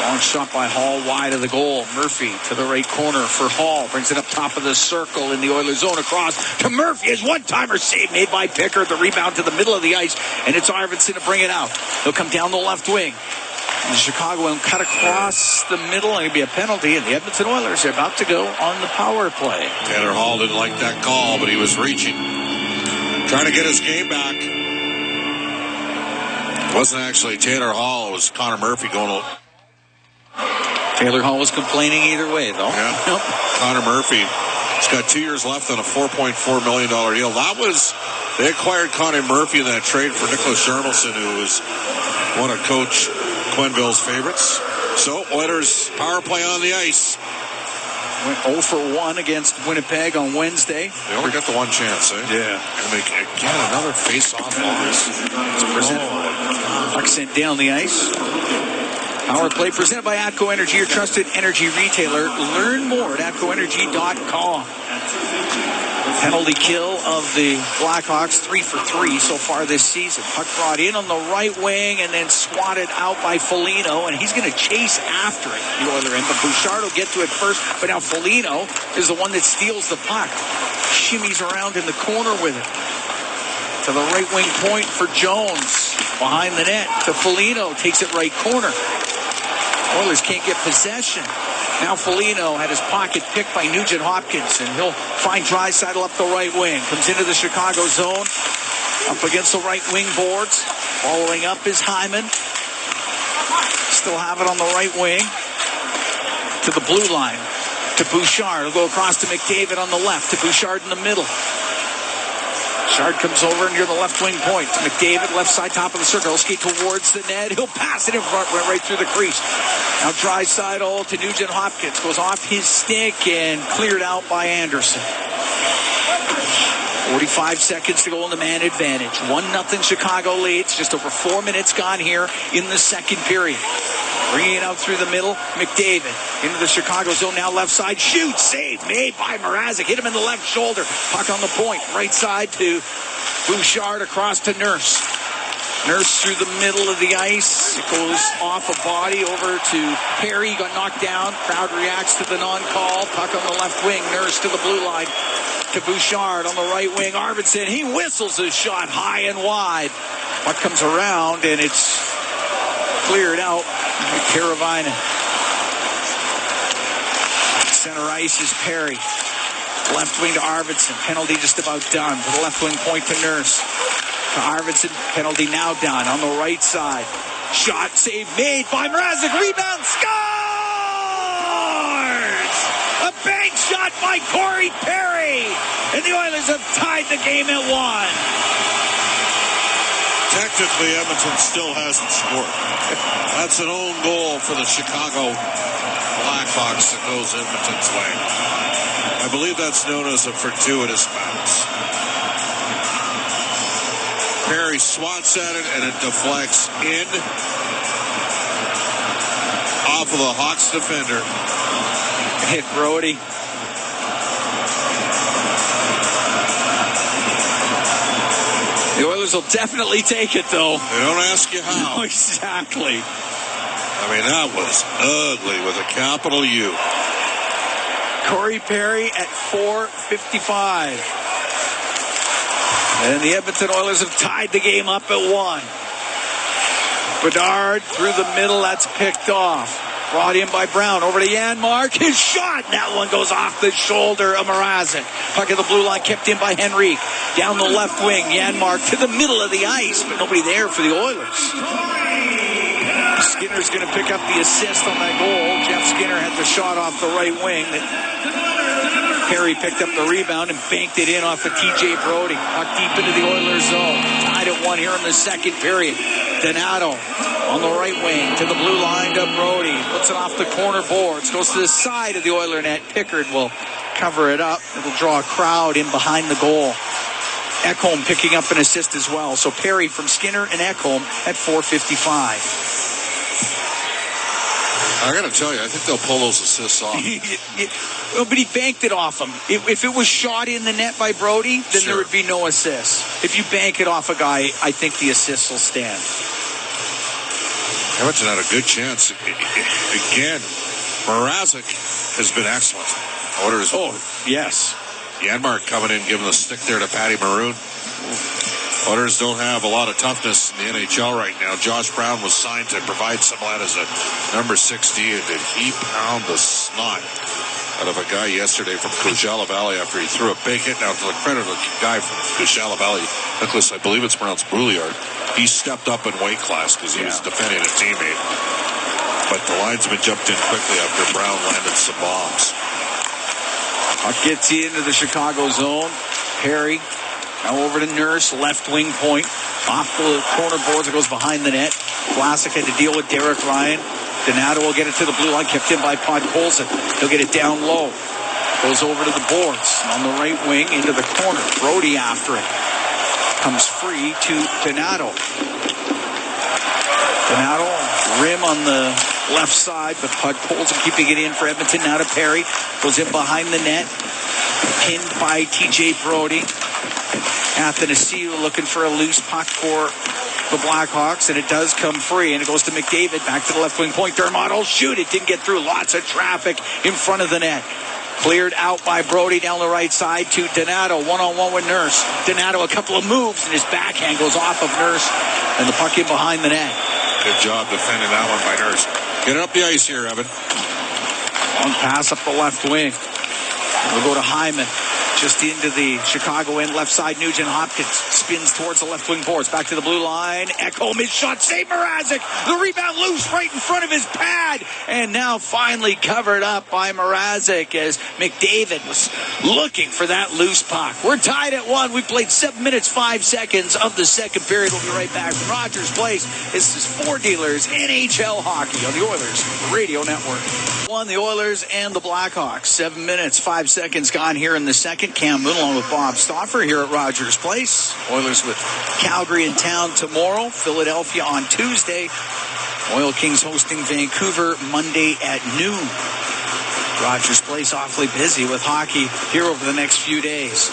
Long shot by Hall wide of the goal. Murphy to the right corner for Hall. Brings it up top of the circle in the Oilers zone across to Murphy. His one-timer save made by Pickard. The rebound to the middle of the ice, and it's Arvidsson to bring it out. He'll come down the left wing. And the Chicago will cut across the middle, and it'll be a penalty, and the Edmonton Oilers are about to go on the power play. Tanner Hall didn't like that call, but he was reaching. Trying to get his game back. It wasn't actually Tanner Hall, it was Connor Murphy going to... Taylor Hall was complaining either way, though. Yeah. Nope. Connor Murphy. He's got 2 years left on a $4.4 million deal. They acquired Connor Murphy in that trade for Nicholas Shermelson, who was one of Coach Quenneville's favorites. So, Oilers power play on the ice. Went 0 for 1 against Winnipeg on Wednesday. They only got the one chance, eh? Yeah. And they again another face-off loss. It's presented. Puck sent down the ice. Power play presented by ATCO Energy, your trusted energy retailer. Learn more at atcoenergy.com. Penalty kill of the Blackhawks, 3 for 3 so far this season. Puck brought in on the right wing and then swatted out by Foligno, and he's going to chase after it, the Oiler end. But Bouchard will get to it first, but now Foligno is the one that steals the puck. Shimmies around in the corner with it. To the right wing point for Jones. Behind the net to Foligno, takes it right corner. Oilers can't get possession. Now Foligno had his pocket picked by Nugent Hopkins, and he'll find Draisaitl up the right wing. Comes into the Chicago zone, up against the right wing boards. Following up is Hyman. Still have it on the right wing. To the blue line. To Bouchard. He'll go across to McDavid on the left. To Bouchard in the middle. Bouchard comes over near the left wing point. To McDavid, left side, top of the circle. He'll skate towards the net. He'll pass it in front, went right through the crease. Now Draisaitl to Nugent Hopkins. Goes off his stick and cleared out by Anderson. 45 seconds to go in the man advantage. 1-0 Chicago leads. Just over 4 minutes gone here in the second period. Bringing it out through the middle, McDavid into the Chicago zone, now left side, shoots, save, made by Mrazek, hit him in the left shoulder, puck on the point, right side to Bouchard, across to Nurse. Nurse through the middle of the ice, it goes off a body over to Perry, got knocked down, crowd reacts to the non-call, puck on the left wing, Nurse to the blue line, to Bouchard on the right wing, Arvidsson, he whistles his shot high and wide, puck comes around and it's cleared out. Carolina. Center ice is Perry. Left wing to Arvidsson. Penalty just about done. To the left wing point to Nurse. To Arvidsson. Penalty now done. On the right side. Shot save made by Mrazek. Rebound scores! A bank shot by Corey Perry. And the Oilers have tied the game at 1. Technically, Edmonton still hasn't scored. That's an own goal for the Chicago Blackhawks that goes Edmonton's way. I believe that's known as a fortuitous bounce. Perry swats at it and it deflects in off of the Hawks defender. Hit Brody. The Oilers will definitely take it, though. They don't ask you how. No, exactly. I mean, that was ugly with a capital U. Corey Perry at 4:55. And the Edmonton Oilers have tied the game up at 1. Bedard through the middle, that's picked off. Brought in by Brown, over to Janmark. His shot, that one goes off the shoulder of Mrazek. Puck at the blue line, kept in by Henrique. Down the left wing, Janmark to the middle of the ice, but nobody there for the Oilers. Skinner's going to pick up the assist on that goal. Jeff Skinner had the shot off the right wing. Perry picked up the rebound and banked it in off of TJ Brody. Puck deep into the Oilers zone. Tied at 1 here in the second period. Donato on the right wing to the blue line to Brody. Puts it off the corner boards. Goes to the side of the Oiler net. Pickard will cover it up. It'll draw a crowd in behind the goal. Ekholm picking up an assist as well. So Perry from Skinner and Ekholm at 4:55. I got to tell you, I think they'll pull those assists off. Well, but he banked it off him. If it was shot in the net by Brody, then Sure. there would be no assist. If you bank it off a guy, I think the assists will stand. Edmonton had a good chance. Again, Mrazek has been excellent. Oilers. Oh, yes. Janmark coming in, giving the stick there to Patty Maroon. Oilers don't have a lot of toughness in the NHL right now. Josh Brown was signed to provide some of that as a number 60, and did he pound the snot out of a guy yesterday from Coachella Valley after he threw a big hit. Now, to the credit of the guy from Coachella Valley, Nicholas, I believe it's pronounced Brouillard, he stepped up in weight class because he was defending a teammate. But the linesman jumped in quickly after Brown landed some bombs. Puck gets into the Chicago zone. Perry now over to Nurse, left wing point. Off the corner boards, it goes behind the net. Vlasic had to deal with Derek Ryan. Donato will get it to the blue line, kept in by Podkolzin. He'll get it down low. Goes over to the boards. On the right wing, into the corner. Brody after it. Comes free to Donato. Donato, rim on the left side, but Podkolzin keeping it in for Edmonton. Now to Perry. Goes in behind the net. Pinned by TJ Brody. Athanasiou looking for a loose puck for the Blackhawks, and it does come free, and it goes to McDavid, back to the left wing point. Dermott will shoot. It didn't get through. Lots of traffic in front of the net. Cleared out by Brody down the right side to Donato. One-on-one with Nurse. Donato a couple of moves, and his backhand goes off of Nurse, and the puck in behind the net. Good job defending that one by Nurse. Get it up the ice here, Evan. Long pass up the left wing. We'll go to Hyman. Just into the Chicago end, left side. Nugent Hopkins spins towards the left wing boards. Back to the blue line. Ekholm, his shot. Save Mrazek. The rebound loose right in front of his pad. And now finally covered up by Mrazek as McDavid was looking for that loose puck. We're tied at 1. We played 7 minutes, 5 seconds of the second period. We'll be right back from Rogers Place. This is Four Dealers NHL Hockey on the Oilers Radio Network. The Oilers and the Blackhawks. 7 minutes, 5 seconds gone here in the second. Cam Moon along with Bob Stauffer here at Rogers Place. Oilers with Calgary in town tomorrow. Philadelphia on Tuesday. Oil Kings hosting Vancouver Monday at noon. Rogers Place awfully busy with hockey here over the next few days.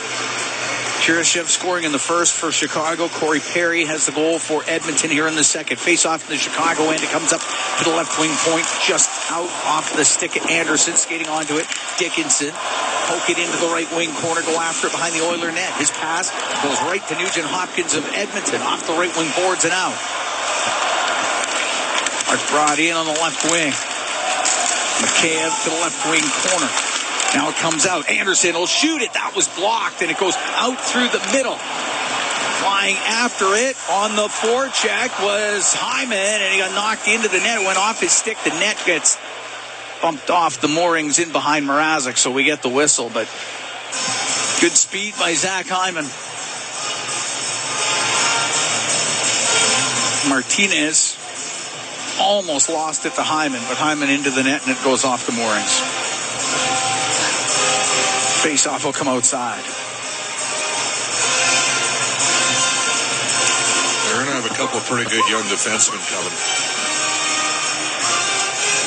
Kurashev scoring in the first for Chicago. Corey Perry has the goal for Edmonton here in the second. Face off in the Chicago end. It comes up to the left wing point, just out off the stick of Anderson. Skating onto it. Dickinson. Poke it into the right wing corner. Go after it behind the Oiler net. His pass goes right to Nugent Hopkins of Edmonton. Off the right wing boards and out. Mark brought in on the left wing. McCabe to the left wing corner. Now it comes out. Anderson will shoot it. That was blocked, and it goes out through the middle. Flying after it on the forecheck was Hyman, and he got knocked into the net. It went off his stick. The net gets bumped off the moorings in behind Mrazek, so we get the whistle. But good speed by Zach Hyman. Martinez almost lost it to Hyman, but Hyman into the net, and it goes off the moorings. Face-off will come outside. They're going to have a couple of pretty good young defensemen coming.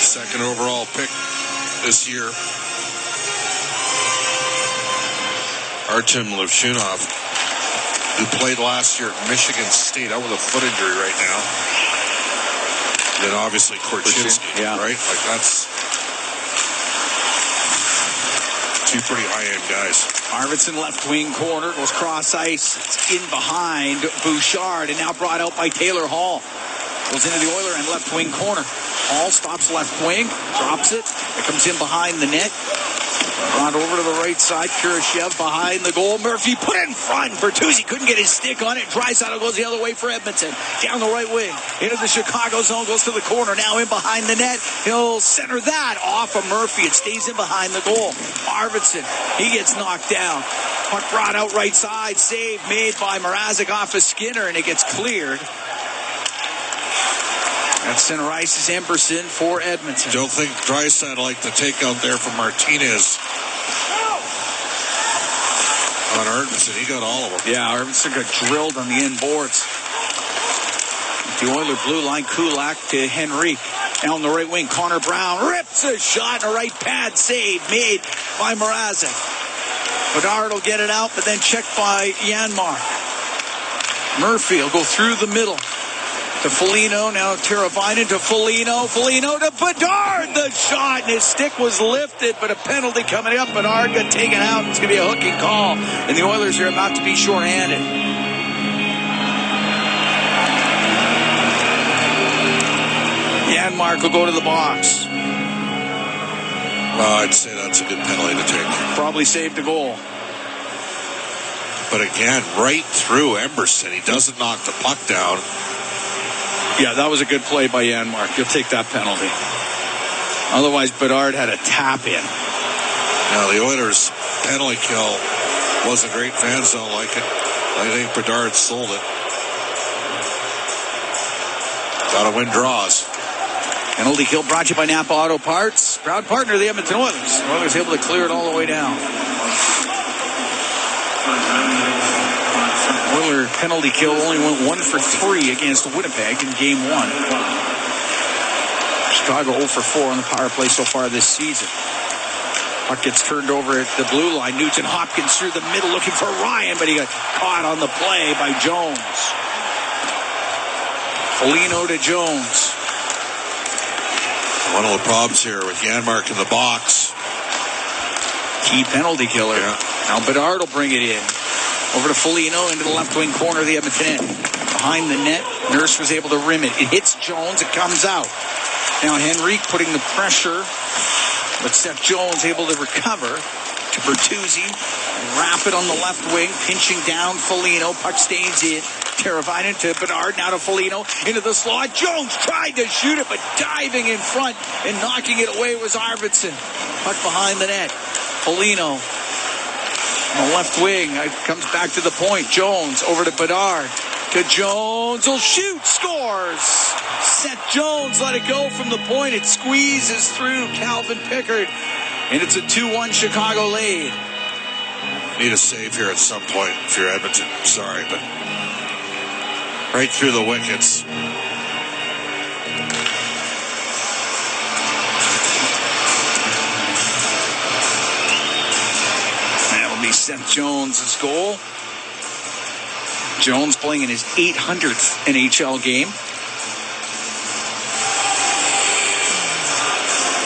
Second overall pick this year. Artem Levshunov, who played last year at Michigan State, out with a foot injury right now. Then obviously Korchinski, yeah. Right? Like that's two pretty high-end guys. Arvidsson left wing corner, goes cross ice. It's in behind Bouchard, and now brought out by Taylor Hall. Goes into the Oiler and left wing corner. Hall stops left wing, drops it. It comes in behind the net. Brought over to the right side. Kurashev behind the goal. Murphy put it in front. Bertuzzi couldn't get his stick on it. Draisaitl goes the other way for Edmonton. Down the right wing. Into the Chicago zone. Goes to the corner. Now in behind the net. He'll center that off of Murphy. It stays in behind the goal. Arvidsson. He gets knocked down. Puck brought out right side. Save made by Mrazek off of Skinner. And it gets cleared. That's center ice is Emberson for Edmonton. Don't think Draisaitl like the takeout there from Martinez on Arvidsson. He got all of them. Yeah, Arvidsson got drilled on the end boards. The Oiler blue line, Kulak to Henrique. Now on the right wing, Connor Brown rips a shot and a right pad save made by Mrazek. Bedard will get it out, but then checked by Janmark. Murphy will go through the middle. To Foligno, now Teravainen to Foligno to Bedard, the shot, and his stick was lifted, but a penalty coming up. Bedard got taken out. It's going to be a hooking call, and the Oilers are about to be shorthanded. Janmark will go to the box. Well, I'd say that's a good penalty to take. Probably saved a goal. But again, right through Emberson. He doesn't knock the puck down. Yeah, that was a good play by Janmark. You'll take that penalty. Otherwise, Bedard had a tap in. Now, the Oilers' penalty kill wasn't great. Fans don't like it. I think Bedard sold it. Got to win draws. Penalty kill brought to you by Napa Auto Parts. Proud partner of the Edmonton Oilers. The Oilers able to clear it all the way down. Oiler penalty kill only went 1 for 3 against Winnipeg in game 1. Chicago 0 for 4 on the power play so far this season. Puck gets turned over at the blue line. Nugent Hopkins through the middle looking for Ryan, but he got caught on the play by Jones. Foligno to Jones. One of the problems here with Janmark in the box. Key penalty killer. Yeah. Now Bedard will bring it in. Over to Foligno into the left wing corner of the Edmonton end. Behind the net, Nurse was able to rim it. It hits Jones, it comes out. Now Henrique putting the pressure, but Seth Jones able to recover to Bertuzzi. Wrap it on the left wing, pinching down Foligno. Puck stays in. Teravainen to Bedard, now to Foligno. Into the slot. Jones tried to shoot it, but diving in front and knocking it away was Arvidsson. Puck behind the net. Foligno. On the left wing, it comes back to the point. Jones over to Bedard. To Jones, will shoot, scores. Seth Jones let it go from the point. It squeezes through Calvin Pickard. And it's a 2-1 Chicago lead. Need a save here at some point if you're Edmonton. Sorry, but right through the wickets. Seth Jones' goal. Jones playing in his 800th NHL game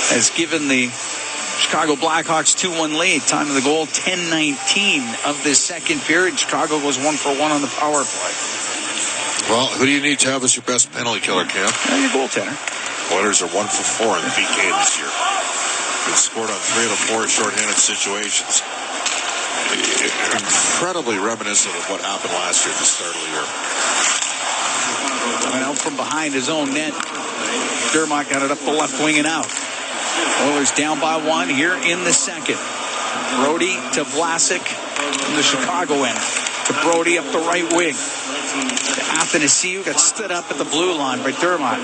has given the Chicago Blackhawks 2-1 lead. Time of the goal, 10:19 of this second period. Chicago goes 1-for-1 on the power play. Well, who do you need to have as your best penalty killer, Cam? Your goaltender. Oilers are 1-for-4 in the PK this year. They've scored on 3 out of 4 shorthanded situations. Incredibly reminiscent of what happened last year at the start of the year. Went out from behind his own net. Dermott got it up the left wing and out. Oilers down by 1 here in the second. Brody to Vlasic from the Chicago end. To Brody up the right wing. To Athanasiou, got stood up at the blue line by Dermott.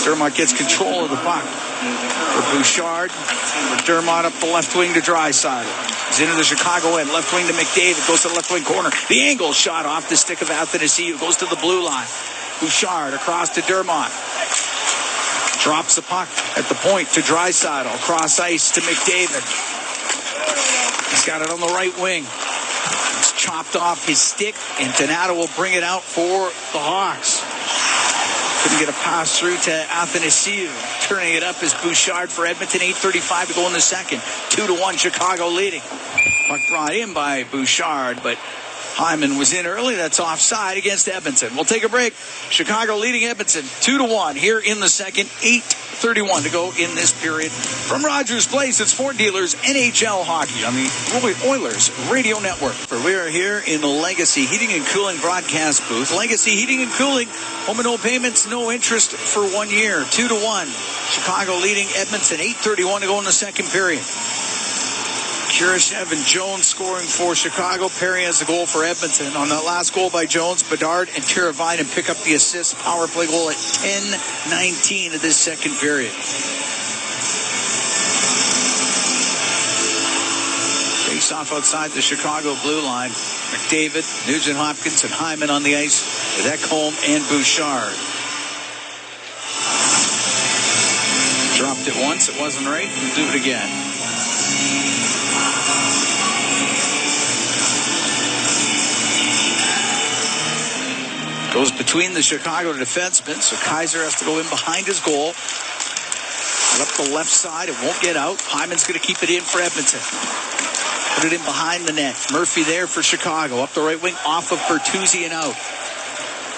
Dermott gets control of the puck. For Bouchard. For Dermott up the left wing to Draisaitl. He's into the Chicago end. Left wing to McDavid. Goes to the left wing corner. The angle shot off the stick of Athanasiou. Goes to the blue line. Bouchard across to Dermott. Drops the puck at the point to Draisaitl. Cross ice to McDavid. He's got it on the right wing. It's chopped off his stick, and Donato will bring it out for the Hawks. Couldn't get a pass through to Athanasiou. Turning it up is Bouchard for Edmonton. 8:35 to go in the second. 2-1 Chicago leading. Puck brought in by Bouchard, but Hyman was in early. That's offside against Edmonton. We'll take a break. Chicago leading Edmonton 2-1 here in the second. 8:31 to go in this period. From Rogers Place, it's Ford Dealers NHL Hockey on the Oilers Radio Network. We are here in the Legacy Heating and Cooling broadcast booth. Legacy Heating and Cooling, home and no payments, no interest for 1 year. 2-1. Chicago leading Edmonton. 8:31 to go in the second period. Kurashev and Jones scoring for Chicago. Perry has the goal for Edmonton. On that last goal by Jones, Bedard and Teravainen pick up the assist. Power play goal at 10:19 of this second period. Face off outside the Chicago blue line. McDavid, Nugent Hopkins, and Hyman on the ice with Ekholm and Bouchard. Dropped it once. It wasn't right. We'll do it again. Goes between the Chicago defensemen, so Kaiser has to go in behind his goal. Up the left side, it won't get out. Hyman's going to keep it in for Edmonton. Put it in behind the net. Murphy there for Chicago. Up the right wing, off of Bertuzzi and out.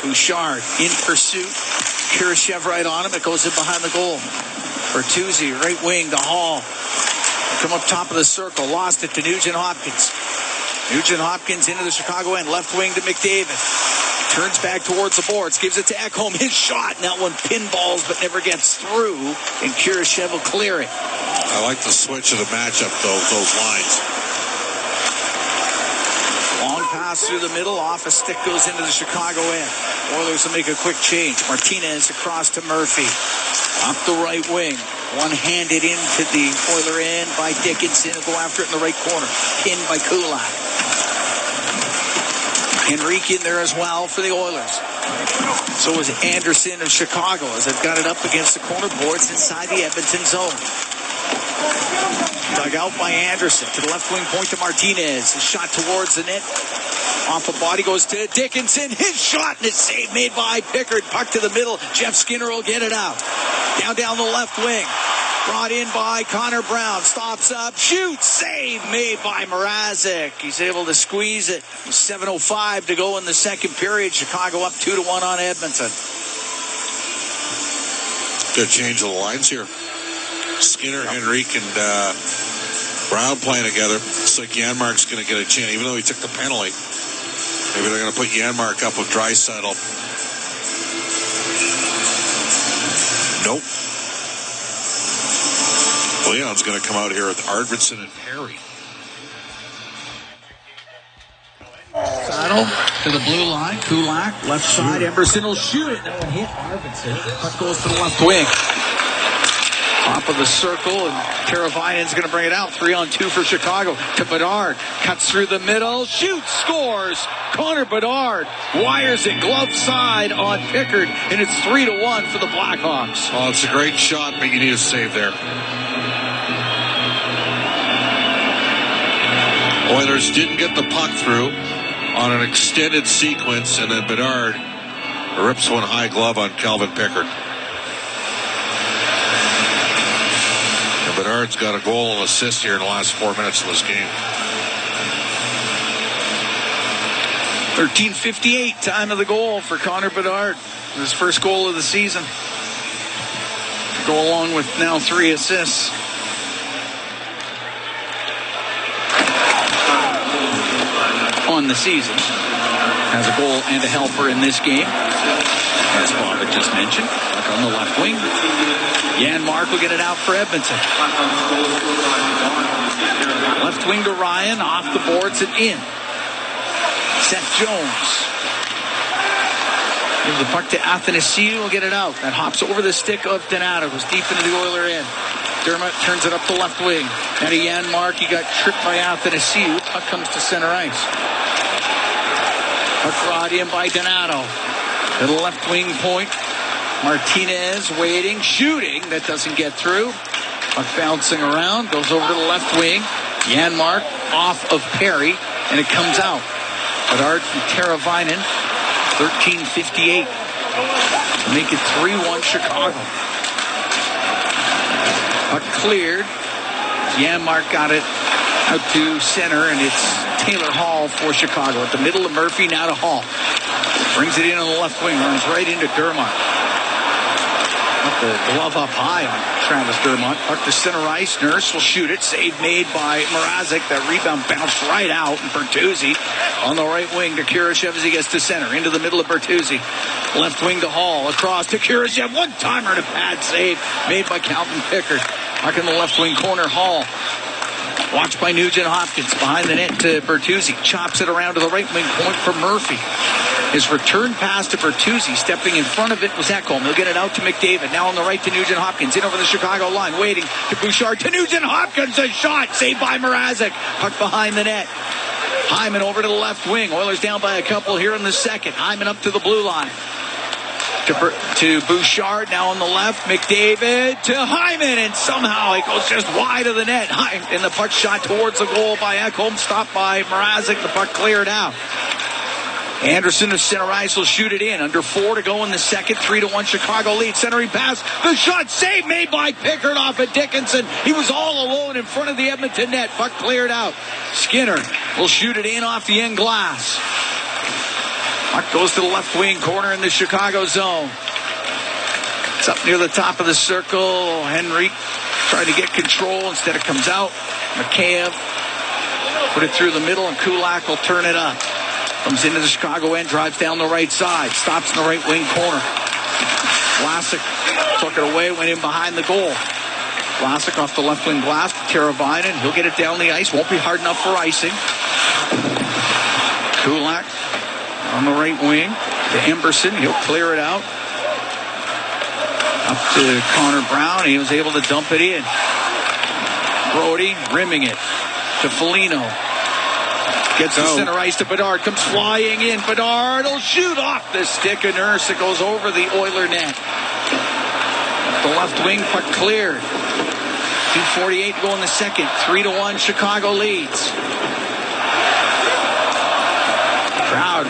Bouchard in pursuit. Kurashev right on him. It goes in behind the goal. Bertuzzi, right wing to Hall. Come up top of the circle. Lost it to Nugent Hopkins. Nugent Hopkins into the Chicago end. Left wing to McDavid. Turns back towards the boards. Gives it to Ekholm. His shot. And that one pinballs but never gets through. And Kurashev will clear it. I like the switch of the matchup, though, those lines. Long pass through the middle. Off a stick goes into the Chicago end. Oilers will make a quick change. Martinez across to Murphy. Up the right wing. One-handed into the Oiler end by Dickinson. He'll go after it in the right corner. Pinned by Kulak. Henrique in there as well for the Oilers. So is Anderson of Chicago as they've got it up against the corner boards inside the Edmonton zone. Dug out by Anderson to the left wing point to Martinez. A shot towards the net. Off the body goes to Dickinson. His shot and his save made by Pickard. Puck to the middle. Jeff Skinner will get it out. Down the left wing. Brought in by Connor Brown. Stops up. Shoots. Save made by Mrazek. He's able to squeeze it. 7:05 to go in the second period. Chicago up 2-1 on Edmonton. Good change of the lines here. Skinner, Henrique, and Brown playing together. Looks like Janmark's going to get a chance, even though he took the penalty. Maybe they're going to put Janmark up with Draisaitl. Nope. Leon's going to come out here with Arvidsson and Perry. Saddle to the blue line. Kulak, left side. Emerson will shoot it. That one hit Arvidsson. Puck goes to the left wing. Top of the circle, and Teravainen's going to bring it out. 3-on-2 for Chicago. To Bedard. Cuts through the middle. Shoots. Scores. Connor Bedard wires it glove side on Pickard, and it's 3-1 for the Blackhawks. Oh, it's a great shot, but you need a save there. Oilers didn't get the puck through on an extended sequence, and then Bedard rips one high glove on Calvin Pickard. And Bedard's got a goal and assist here in the last 4 minutes of this game. 13:58, time of the goal for Connor Bedard. His first goal of the season. Go along with now 3 assists. On the season. Has a goal and a helper in this game. As Bob had just mentioned. Back on the left wing. Janmark will get it out for Edmonton. Left wing to Ryan. Off the boards and in. Seth Jones. Gives the puck to Athanasiou. Will get it out. That hops over the stick of Donato. Goes deep into the Oiler end. Dermott turns it up the left wing. Now to Janmark. He got tripped by Athanasiou. Puck comes to center ice. Puck brought in by Donato. To the left wing point. Martinez waiting, shooting. That doesn't get through. Puck bouncing around. Goes over to the left wing. Janmark off of Perry. And it comes out. Bedard from Teravainen. 13:58. Make it 3-1 Chicago. Puck cleared. Janmark got it out to center, and it's Taylor Hall for Chicago. At the middle of Murphy, now to Hall. Brings it in on the left wing, runs right into Dermott. Got the glove up high on Travis Dermott. Puck to center ice. Nurse will shoot it. Save made by Mrazek. That rebound bounced right out. And Bertuzzi on the right wing to Kurashev as he gets to center. Into the middle of Bertuzzi. Left wing to Hall. Across to Kurashev. One-timer and a pad save made by Calvin Pickard. Puck in the left wing corner. Hall. Watched by Nugent Hopkins. Behind the net to Bertuzzi. Chops it around to the right wing point for Murphy. His return pass to Bertuzzi. Stepping in front of it was Ekholm. He'll get it out to McDavid. Now on the right to Nugent Hopkins. In over the Chicago line. Waiting to Bouchard. To Nugent Hopkins. A shot. Saved by Mrazek. Puck behind the net. Hyman over to the left wing. Oilers down by a couple here in the second. Hyman up to the blue line. To Bouchard, now on the left, McDavid to Hyman, and somehow it goes just wide of the net. And the puck shot towards the goal by Ekholm, stopped by Mrazek. The puck cleared out. Anderson of center ice will shoot it in. Under 4 to go in the second. 3-1 Chicago lead. Centering pass. The shot save made by Pickard off of Dickinson. He was all alone in front of the Edmonton net. Puck cleared out. Skinner will shoot it in off the end glass. Puck goes to the left wing corner in the Chicago zone. It's up near the top of the circle. Henry trying to get control. Instead it comes out. Mikheyev put it through the middle, and Kulak will turn it up. Comes into the Chicago end, drives down the right side. Stops in the right wing corner. Vlasic took it away, went in behind the goal. Vlasic off the left wing glass to Teravainen. He'll get it down the ice. Won't be hard enough for icing. Kulak on the right wing to Emberson. He'll clear it out. Up to Connor Brown. He was able to dump it in. Brody rimming it to Foligno. Gets the center ice to Bedard. Comes flying in. Bedard will shoot off the stick of Nurse. It goes over the Oiler net. The left wing puck cleared. 2:48 to go in the second. 3-1 Chicago leads. Crowd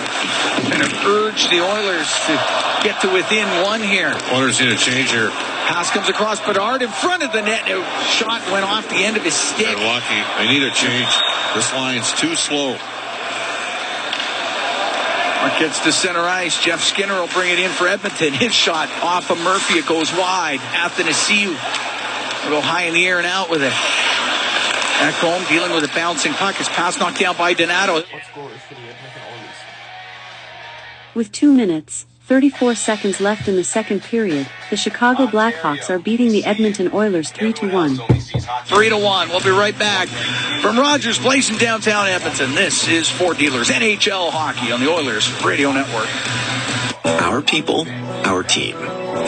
kind of urge the Oilers to get to within one here. Oilers need a change here. Pass comes across Bedard in front of the net. A shot went off the end of his stick. They're lucky. They need a change. This line's too slow. Mark gets to center ice. Jeff Skinner will bring it in for Edmonton. His shot off of Murphy. It goes wide. Athanasiou will go high in the air and out with it. Ekholm dealing with a bouncing puck. His pass knocked down by Donato. With 2 minutes, 34 seconds left in the second period, the Chicago Blackhawks are beating the Edmonton Oilers 3-1. 3-1. We'll be right back from Rogers Place in downtown Edmonton. This is Ford Dealers NHL Hockey on the Oilers Radio Network. Our people, our team.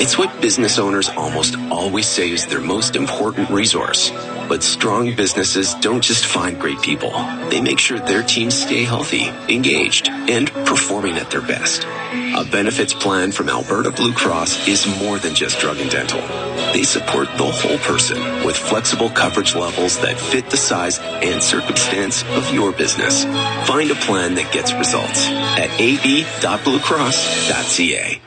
It's what business owners almost always say is their most important resource. But strong businesses don't just find great people. They make sure their teams stay healthy, engaged, and performing at their best. A benefits plan from Alberta Blue Cross is more than just drug and dental. They support the whole person with flexible coverage levels that fit the size and circumstance of your business. Find a plan that gets results at ab.bluecross.ca.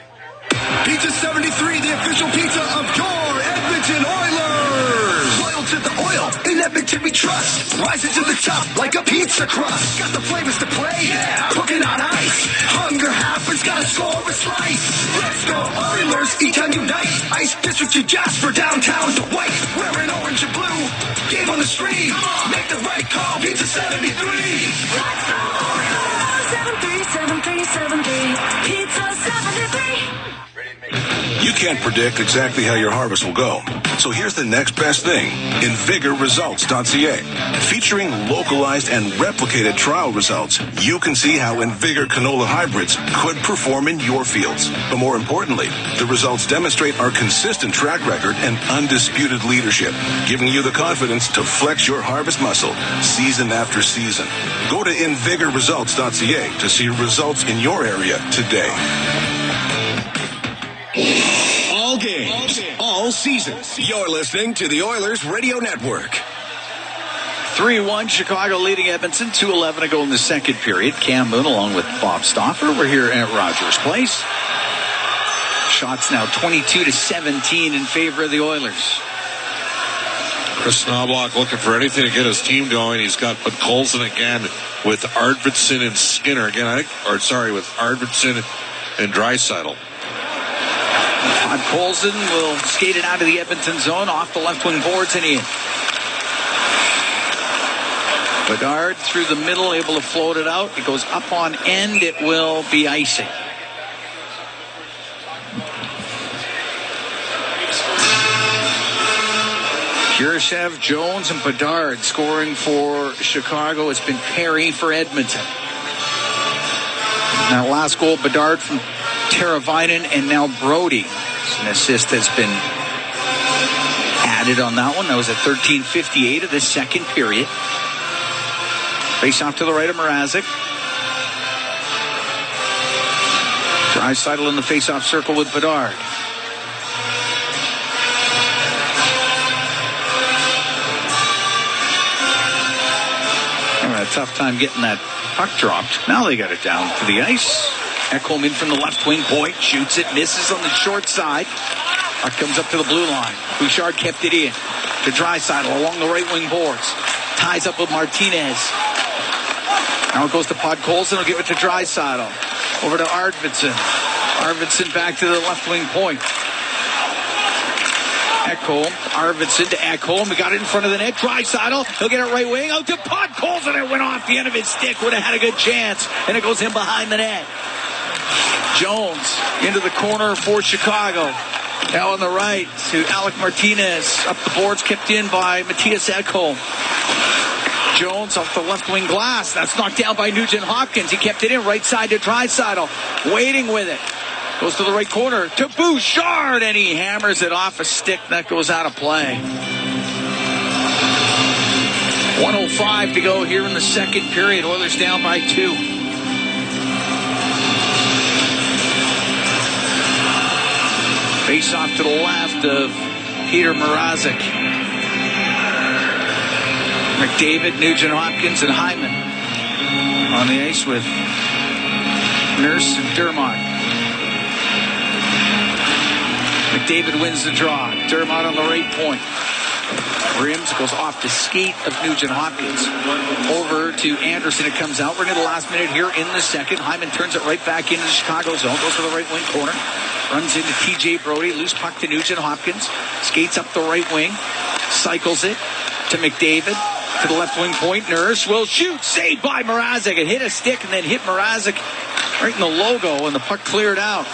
Pizza 73, the official pizza of your Edmonton Oilers. Loyal to the oil, in Edmonton we trust. Rising to the top like a pizza crust. Got the flavors to play, yeah, cooking on ice. Hunger happens, gotta score a slice. Let's go Oilers, each time unite. Ice District to Jasper, downtown to White. Wearing orange and blue, game on the street. Make the right call, Pizza 73. Let's go Oilers, 737373, Pizza 73. You can't predict exactly how your harvest will go. So here's the next best thing. InVigorResults.ca. Featuring localized and replicated trial results, you can see how InVigor canola hybrids could perform in your fields. But more importantly, the results demonstrate our consistent track record and undisputed leadership, giving you the confidence to flex your harvest muscle season after season. Go to InVigorResults.ca to see results in your area today. All games, all seasons. You're listening to the Oilers Radio Network. 3-1, Chicago leading Edmonton. 2:11 to go in the second period. Cam Moon along with Bob Stauffer. We're here at Rogers Place. Shots now 22-17 in favor of the Oilers. Chris Knobloch looking for anything to get his team going. He's got Colson again with Arvidsson and Skinner again. With Arvidsson and Draisaitl. Todd Colson will skate it out of the Edmonton zone, off the left wing boards and in. Bedard through the middle, able to float it out. It goes up on end. It will be icing. Kurashev, Jones, and Bedard scoring for Chicago. It's been Perry for Edmonton. Now last goal, Bedard from Teravainen, and now Brody. An assist has been added on that one. That was at 13:58 of the second period. Face off to the right of Mrazek. Draisaitl in the face-off circle with Bedard. Having a tough time getting that puck dropped. Now they got it down to the ice. Ekholm in from the left wing point, shoots it, misses on the short side. Puck comes up to the blue line. Bouchard kept it in to Draisaitl along the right wing boards. Ties up with Martinez. Now it goes to Podkolzin. He'll give it to Draisaitl. Over to Arvidsson. Arvidsson back to the left wing point. Ekholm, Arvidsson to Ekholm. We got it in front of the net. Draisaitl. He'll get it right wing. Out to Podkolzin. It went off the end of his stick. Would have had a good chance. And it goes in behind the net. Jones into the corner for Chicago. Now on the right to Alec Martinez. Up the boards, kept in by Matthias Ekholm. Jones off the left wing glass. That's knocked down by Nugent Hopkins. He kept it in right side to Draisaitl. Waiting with it. Goes to the right corner to Bouchard, and he hammers it off a stick. That goes out of play. 1:05 to go here in the second period. Oilers down by 2. Face off to the left of Peter Mrazek. McDavid, Nugent Hopkins, and Hyman on the ice with Nurse and Dermott. McDavid wins the draw. Dermott on the right point. Rims goes off the skate of Nugent Hopkins. Over to Anderson. It comes out. We're into the last minute here in the second. Hyman turns it right back into the Chicago zone. Goes to the right wing corner. Runs into TJ Brody. Loose puck to Nugent Hopkins. Skates up the right wing. Cycles it to McDavid. To the left wing point. Nurse will shoot. Saved by Mrazek. It hit a stick and then hit Mrazek right in the logo, and the puck cleared out.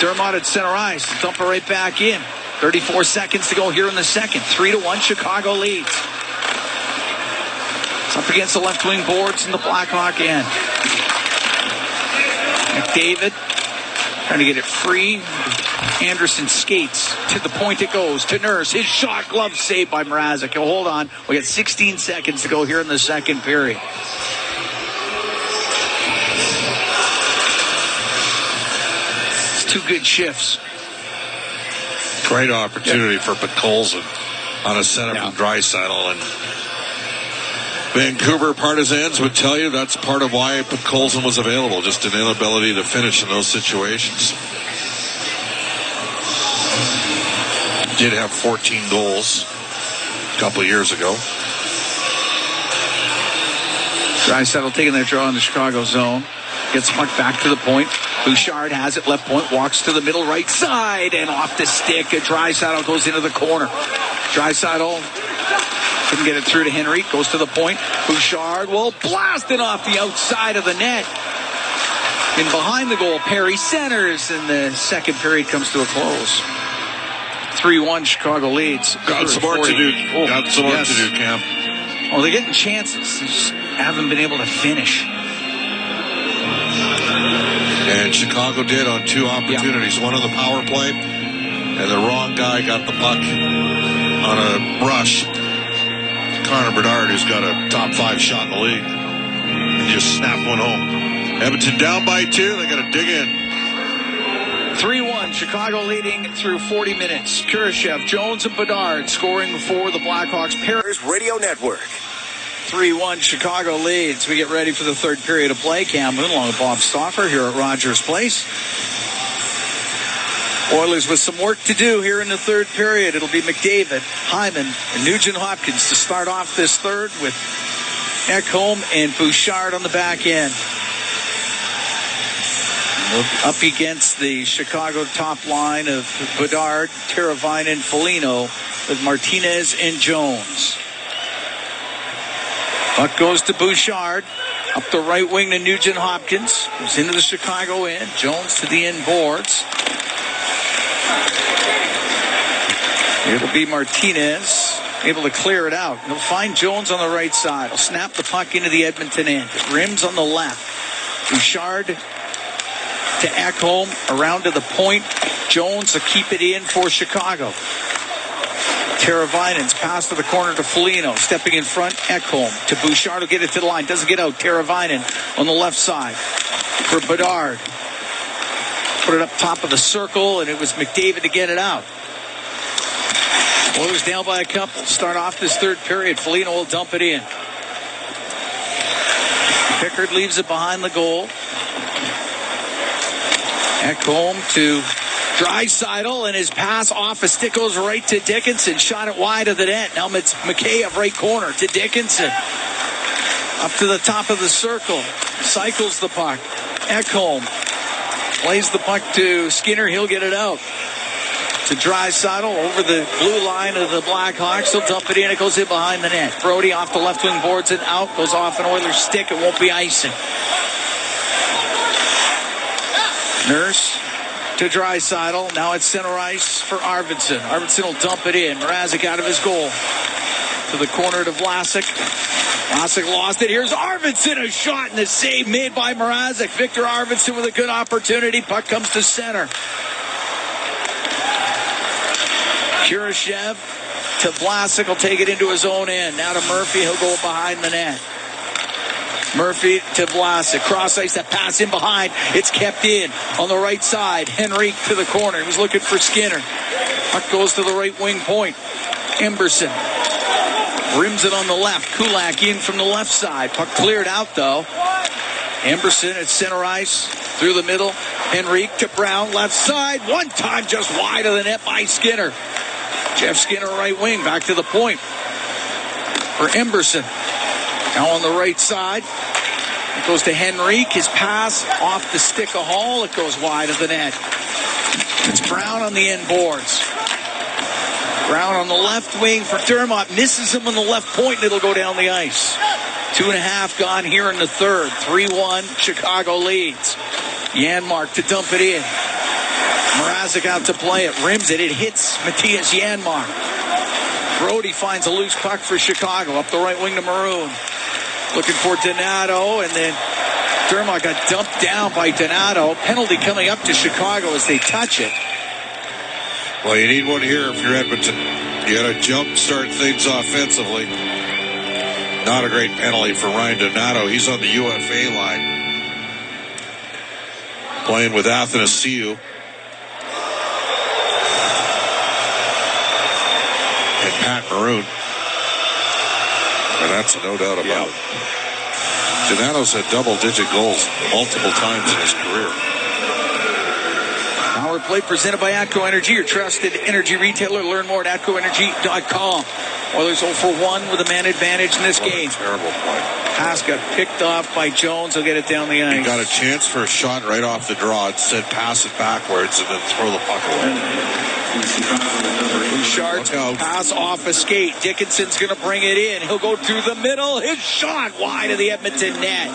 Dermott at center ice. Dump it right back in. 34 seconds to go here in the second. 3-1 Chicago leads. It's up against the left wing boards in the Blackhawk end. McDavid trying to get it free. Anderson skates to the point it goes to Nurse. His shot, glove saved by Mrazek. Hold on. We got 16 seconds to go here in the second period. It's two good shifts. Great opportunity for Podkolzin on a center from Draisaitl. And Vancouver partisans would tell you that's part of why Podkolzin was available, just an inability to finish in those situations. Did have 14 goals a couple of years ago. Draisaitl taking that draw in the Chicago zone. Gets puck back to the point. Bouchard has it, left point, walks to the middle right side, and off the stick. Draisaitl goes into the corner. Draisaitl couldn't get it through to Henry. Goes to the point. Bouchard will blast it off the outside of the net. And behind the goal, Perry centers, and the second period comes to a close. 3-1 Chicago leads. Got some more to do. Got some more to do, Cam. Oh, they're getting chances. They just haven't been able to finish. And Chicago did on two opportunities. One on the power play, and the wrong guy got the puck on a rush. Connor Bedard, who's got a top 5 shot in the league, and just snapped one home. Edmonton down by 2. They got to dig in. 3-1, Chicago leading through 40 minutes. Kurashev, Jones, and Bedard scoring for the Blackhawks. Paris Radio Network. 3-1, Chicago leads. We get ready for the third period of play. Cam Moon along with Bob Stauffer here at Rogers Place. Oilers with some work to do here in the third period. It'll be McDavid, Hyman, and Nugent-Hopkins to start off this third with Ekholm and Bouchard on the back end. Up against the Chicago top line of Bedard, Teravainen, Foligno with Martinez and Jones. Puck goes to Bouchard. Up the right wing to Nugent-Hopkins. Goes into the Chicago end. Jones to the end boards. It'll be Martinez able to clear it out. He'll find Jones on the right side. He'll snap the puck into the Edmonton end. It rims on the left. Bouchard to Ekholm, around to the point. Jones will keep it in for Chicago. Teravainen's pass to the corner to Foligno. Stepping in front, Ekholm to Bouchard. Will get it to the line. Doesn't get out. Teravainen on the left side for Bedard. Put it up top of the circle, and it was McDavid to get it out. Oilers down by a couple. Start off this third period. Foligno will dump it in. Pickard leaves it behind the goal. Ekholm to Draisaitl, and his pass off a stick goes right to Dickinson. Shot it wide of the net. Now it's Mikheyev right corner to Dickinson. Up to the top of the circle. Cycles the puck. Ekholm plays the puck to Skinner. He'll get it out. To Draisaitl over the blue line of the Blackhawks. He'll dump it in. It goes in behind the net. Brody off the left wing boards it out. Goes off an Oilers stick. It won't be icing. Nurse to Draisaitl. Now it's center ice for Arvidsson. Arvidsson will dump it in. Mrazek out of his goal. To the corner to Vlasic. Vlasic lost it. Here's Arvidsson. A shot and a save made by Mrazek. Victor Arvidsson with a good opportunity. Puck comes to center. Kurashev to Vlasic. Will take it into his own end. Now to Murphy. He'll go behind the net. Murphy to Vlasic. Cross ice, that pass in behind. It's kept in on the right side. Henrique to the corner. He was looking for Skinner. Puck goes to the right wing point. Emberson rims it on the left. Kulak in from the left side. Puck cleared out though. Emberson at center ice through the middle. Henrique to Brown left side. One time just wide of the net by Skinner. Jeff Skinner right wing back to the point for Emberson. Now on the right side, it goes to Henrique. His pass off the stick of Hall. It goes wide of the net. It's Brown on the end boards. Brown on the left wing for Dermott. Misses him on the left point, and it'll go down the ice. 2.5 gone here in the third. 3-1, Chicago leads. Janmark to dump it in. Mrazek out to play it. Rims it. It hits Matthias Janmark. Brody finds a loose puck for Chicago. Up the right wing to Maroon. Looking for Donato, and then Dermott got dumped down by Donato. Penalty coming up to Chicago as they touch it. Well, you need one here if you're Edmonton. You got to jump start things offensively. Not a great penalty for Ryan Donato. He's on the UFA line. Playing with Athanasiou. And Pat Maroon. And that's no doubt about it. Donato's had double-digit goals multiple times in his career. Power play presented by Atco Energy, your trusted energy retailer. Learn more at atcoenergy.com. Oilers 0 for 1 with a man advantage in this game. Terrible play. Pass got picked off by Jones. He'll get it down the ice. He got a chance for a shot right off the draw. Instead, pass it backwards and then throw the puck away. Bouchard's pass off a skate. Dickinson's going to bring it in. He'll go through the middle. His shot wide of the Edmonton net.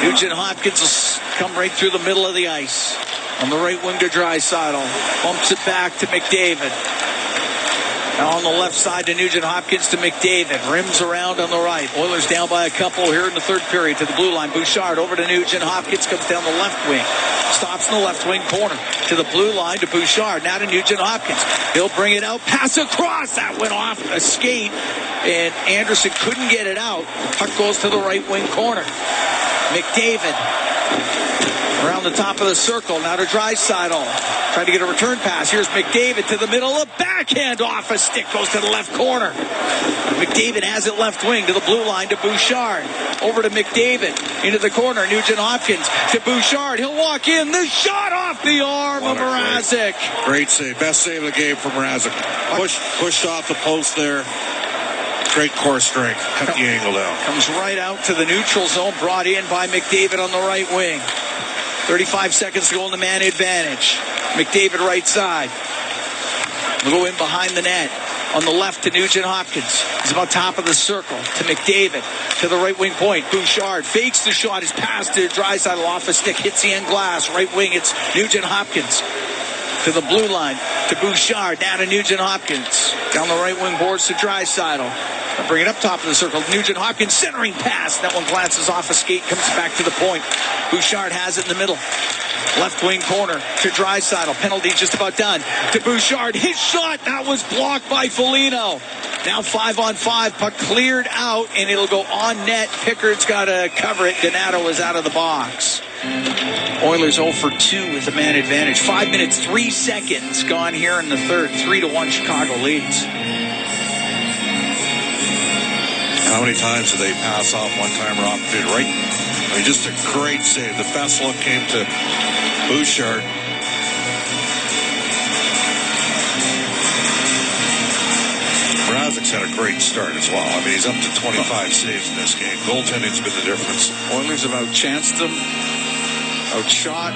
Nugent Hopkins will come right through the middle of the ice. On the right wing to Draisaitl. Bumps it back to McDavid. Now on the left side to Nugent Hopkins to McDavid. Rims around on the right. Oilers down by a couple here in the third period to the blue line. Bouchard over to Nugent Hopkins. Comes down the left wing. Stops in the left wing corner. To the blue line to Bouchard. Now to Nugent Hopkins. He'll bring it out. Pass across. That went off a skate. And Anderson couldn't get it out. The puck goes to the right wing corner. McDavid. Around the top of the circle. Now to Draisaitl. Trying to get a return pass. Here's McDavid to the middle. A backhand off a stick. Goes to the left corner. McDavid has it left wing to the blue line to Bouchard. Over to McDavid. Into the corner. Nugent Hopkins to Bouchard. He'll walk in. The shot off the arm of Mrazek. Great save. Best save of the game from Mrazek. Pushed off the post there. Great core strength. Cut the angle down. Comes right out to the neutral zone. Brought in by McDavid on the right wing. 35 seconds to go in the man advantage. McDavid right side. We'll go in behind the net. On the left to Nugent Hopkins. He's about top of the circle to McDavid. To the right wing point. Bouchard fakes the shot. His pass to Draisaitl off a stick. Hits the end glass. Right wing. It's Nugent Hopkins. To the blue line. To Bouchard. Now to Nugent Hopkins. Down the right wing boards to Draisaitl. Bring it up top of the circle. Nugent Hopkins centering pass. That one glances off a skate. Comes back to the point. Bouchard has it in the middle. Left wing corner to Draisaitl. Penalty just about done. To Bouchard. His shot. That was blocked by Foligno. Now 5-on-5. Puck cleared out. And it'll go on net. Pickard's got to cover it. Donato is out of the box. Oilers 0 for 2 with the man advantage. 5 minutes, 3 seconds gone here in the third. 3-1 Chicago leads. How many times did they pass off one-timer opportunity? Right? I mean, just a great save. The best look came to Bouchard. Mrazek's had a great start as well. I mean, he's up to 25 saves in this game. Goaltending's been the difference. Oilers have outchanced them, outshot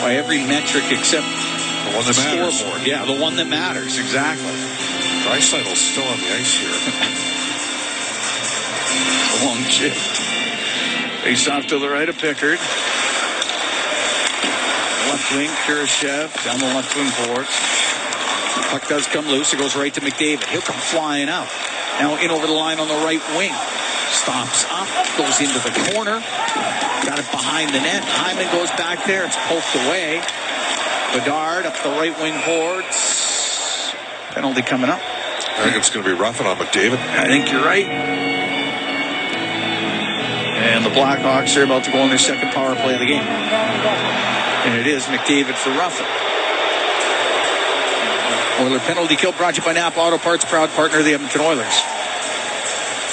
by every metric except the one that matters. Scoreboard. Yeah, the one that matters. Exactly. Draisaitl's still on the ice here. Long chip. Face off to the right of Pickard. Left wing, Kurashev down the left wing boards. Puck does come loose. It goes right to McDavid. He'll come flying out. Now in over the line on the right wing. Stops up, goes into the corner. Got it behind the net. Hyman goes back there. It's poked away. Bedard up the right wing boards. Penalty coming up. I think it's going to be roughing on McDavid. I think you're right. And the Blackhawks are about to go on their second power play of the game. And it is McDavid for roughing. Oiler penalty kill brought to you by Napa Auto Parts, proud partner of the Edmonton Oilers.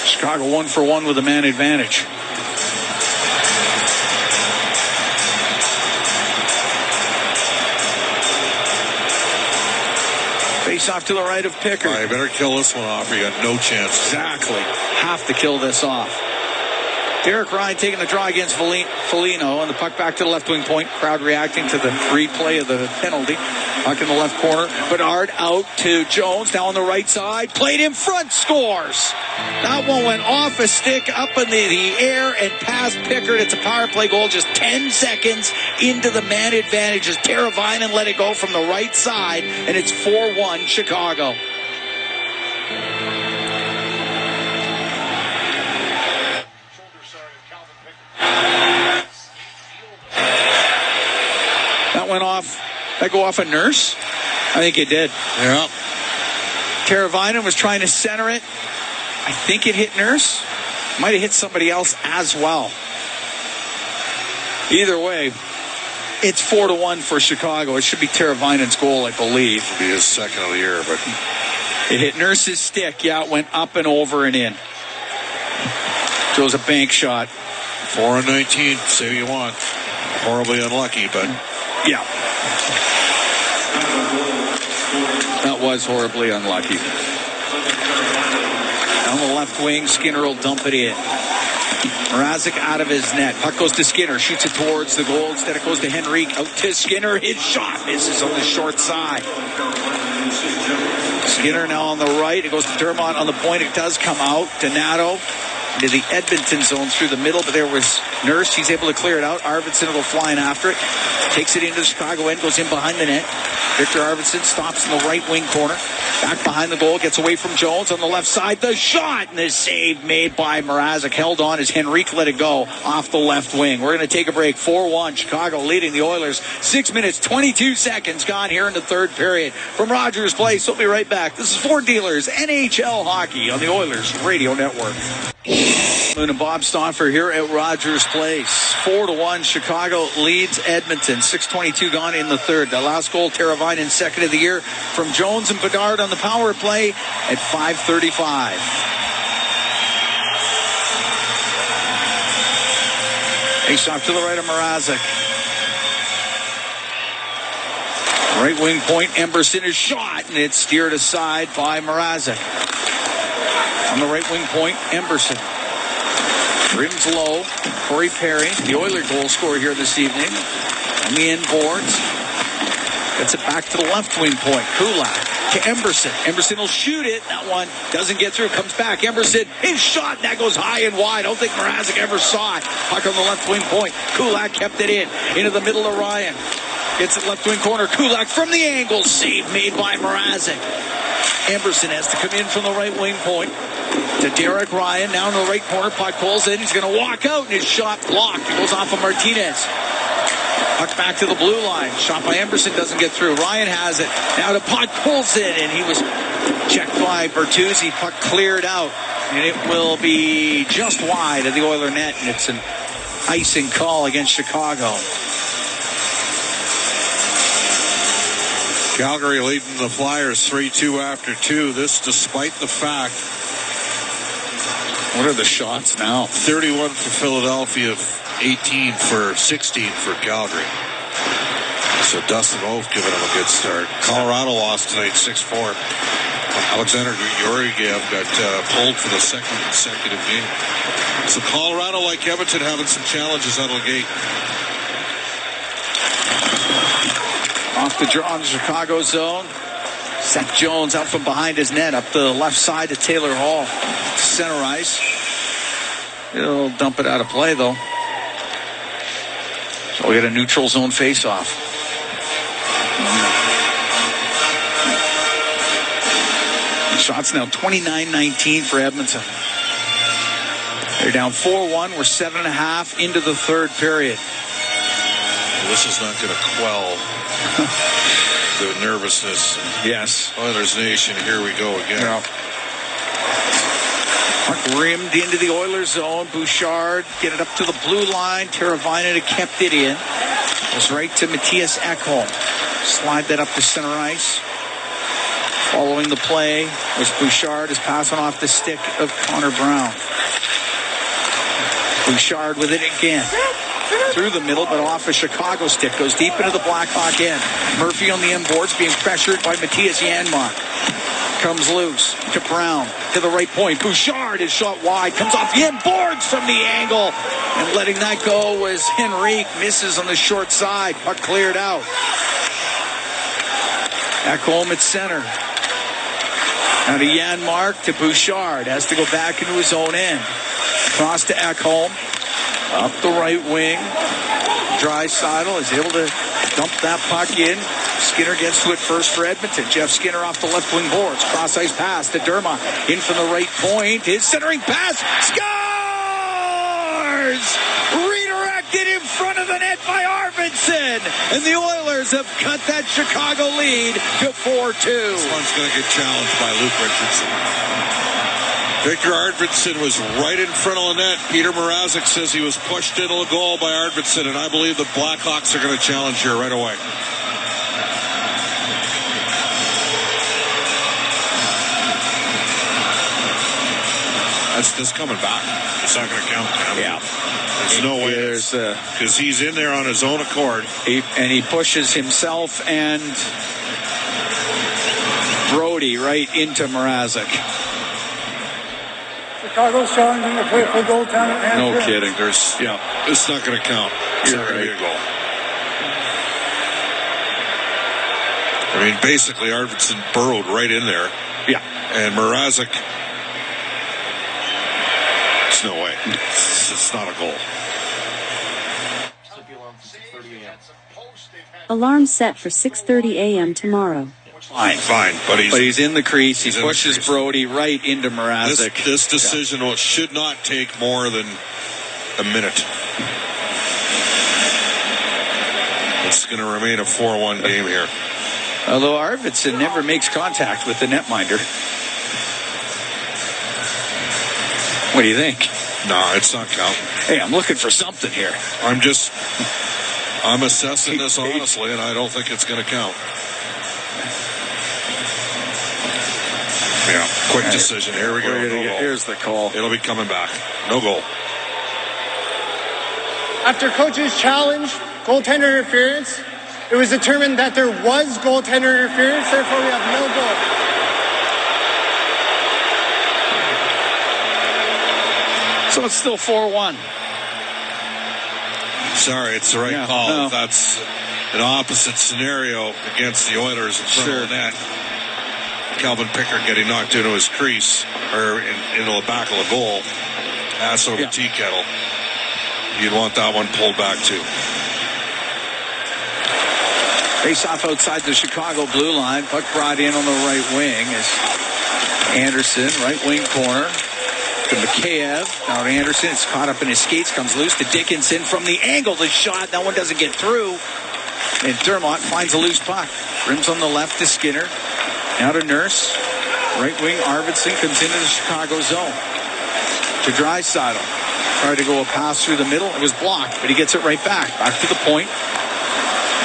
Chicago 1 for 1 with a man advantage. Face off to the right of Pickard. You better kill this one off or you got no chance. Exactly. Have to kill this off. Derek Ryan taking the draw against Foligno, and the puck back to the left wing point. Crowd reacting to the replay of the penalty. Puck in the left corner. Bedard out to Jones. Now on the right side. Played in front. Scores. That one went off a stick up in the air and past Pickard. It's a power play goal just 10 seconds into the man advantage as Teravainen let it go from the right side, and it's 4-1 Chicago. That went off That go off a Nurse? I think it did. Yeah. Teravainen was trying to center it. I think it hit Nurse. Might have hit somebody else as well. Either way, it's 4-1 for Chicago. It should be Teravainen's goal, I believe. It'll be his second of the year, but it hit Nurse's stick. Yeah, it went up and over and in. So it was a bank shot. 4-19, say what you want. Horribly unlucky, but yeah. That was horribly unlucky. On the left wing, Skinner will dump it in. Mrazek out of his net. Puck goes to Skinner. Shoots it towards the goal. Instead it goes to Henrique. Out to Skinner. His shot misses on the short side. Skinner now on the right. It goes to Dermott on the point. It does come out. Donato into the Edmonton zone through the middle, but there was Nurse. He's able to clear it out. Arvidsson will go flying after it. Takes it into the Chicago end. Goes in behind the net. Victor Arvidsson stops in the right wing corner. Back behind the goal. Gets away from Jones on the left side. The shot and the save made by Mrazek. Held on as Henrique let it go off the left wing. We're going to take a break. 4-1. Chicago leading the Oilers. 6 minutes, 22 seconds gone here in the third period. From Rogers Place, we'll be right back. This is Ford Dealers NHL Hockey on the Oilers Radio Network. Moon and Bob Stauffer here at Rogers Place. 4-1. Chicago leads Edmonton. 6:22 gone in the third. The last goal, Teravainen, second of the year from Jones and Bedard on the power play at 5:35. Face off to the right of Mrazek. Right wing point, Emberson is shot, and it's steered aside by Mrazek. On the right wing point, Emberson. Rims low. Corey Perry, the Oiler goal scorer here this evening. On the end boards. Gets it back to the left wing point. Kulak to Emberson. Emberson will shoot it. That one doesn't get through. Comes back. Emberson, his shot. That goes high and wide. I don't think Mrazek ever saw it. Puck on the left wing point. Kulak kept it in. Into the middle of Ryan. Gets it left wing corner. Kulak from the angle. Save made by Mrazek. Emberson has to come in from the right wing point. To Derek Ryan, now in the right corner. Puck pulls in. He's going to walk out, and his shot blocked. It goes off of Martinez. Puck back to the blue line. Shot by Emberson doesn't get through. Ryan has it. Now the puck pulls in, and he was checked by Bertuzzi. Puck cleared out, and it will be just wide of the Oiler net, and it's an icing call against Chicago. Calgary leading the Flyers 3-2 after 2. This despite the fact. What are the shots now? 31 for Philadelphia, 16 for Calgary. So Dustin Wolf giving them a good start. Colorado lost tonight 6-4. Alexander Georgiev got pulled for the second consecutive game. So Colorado, like Edmonton, having some challenges out of the gate. Off the draw in the Chicago zone. Seth Jones out from behind his net. Up the left side to Taylor Hall. Center ice. He'll dump it out of play, though. So we get a neutral zone face-off. Shots now 29-19 for Edmonton. They're down 4-1. We're 7.5 into the third period. Well, this is not going to quell the nervousness. Yes. Oilers Nation, here we go again. Yeah. Puck rimmed into the Oilers zone. Bouchard get it up to the blue line. Teravainen kept it in. Goes right to Matthias Ekholm. Slide that up to center ice. Following the play was Bouchard. His passing off the stick of Connor Brown. Bouchard with it again. Through the middle, but off a Chicago stick. Goes deep into the Blackhawk end. Murphy on the end boards being pressured by Matthias Janmark. Comes loose to Brown. To the right point. Bouchard is shot wide. Comes off the end boards from the angle. And letting that go was Henrique. Misses on the short side. Puck cleared out. Ekholm at center. Now to Janmark to Bouchard. Has to go back into his own end. Cross to Ekholm. Up the right wing. Draisaitl is able to dump that puck in. Skinner gets to it first for Edmonton. Jeff Skinner off the left wing boards. Cross ice pass to Dermott. In from the right point. His centering pass. Scores! Redirected in front of the net by Arvidsson. And the Oilers have cut that Chicago lead to 4-2. This one's going to get challenged by Luke Richardson. Victor Arvidsson was right in front of the net. Peter Mrazek says he was pushed into a goal by Arvidsson, and I believe the Blackhawks are going to challenge here right away. That's this coming back. It's not going to count. Yeah. There's no way. Because he's in there on his own accord. And he pushes himself and Brody right into Mrazek. Chicago's challenging to play for goaltender. No kidding. It's not going to count. It's not going to be a goal. I mean, basically, Arvidsson burrowed right in there. Yeah. And Mrazek, it's no way. It's not a goal. Alarm set for 6:30 a.m. tomorrow. Fine. But he's in the crease. He pushes Brody right into Mrazek. This decision should not take more than a minute. It's going to remain a 4-1 game here. Although Arvidsson never makes contact with the netminder. What do you think? No, it's not counting. Hey, I'm looking for something here. I'm assessing this honestly, and I don't think it's going to count. Yeah, quick decision. Here we go. No goal. Here's the call. It'll be coming back. No goal. After coach's challenge, goaltender interference, it was determined that there was goaltender interference, therefore we have no goal. So it's still 4-1. Sorry, it's the right call. No. That's an opposite scenario against the Oilers in front of the net. Calvin Pickard getting knocked into his crease, or into the back of the goal. Ass over tea kettle. You'd want that one pulled back too. Face off outside the Chicago blue line. Puck brought in on the right wing as Anderson, right wing corner. To Mikheyev. Now Anderson is caught up in his skates, comes loose to Dickinson from the angle. The shot, that one doesn't get through. And Dermott finds a loose puck. Rims on the left to Skinner. Now to Nurse. Right wing Arvidsson comes into the Chicago zone. To Draisaitl. Tried to go a pass through the middle. It was blocked, but he gets it right back. Back to the point.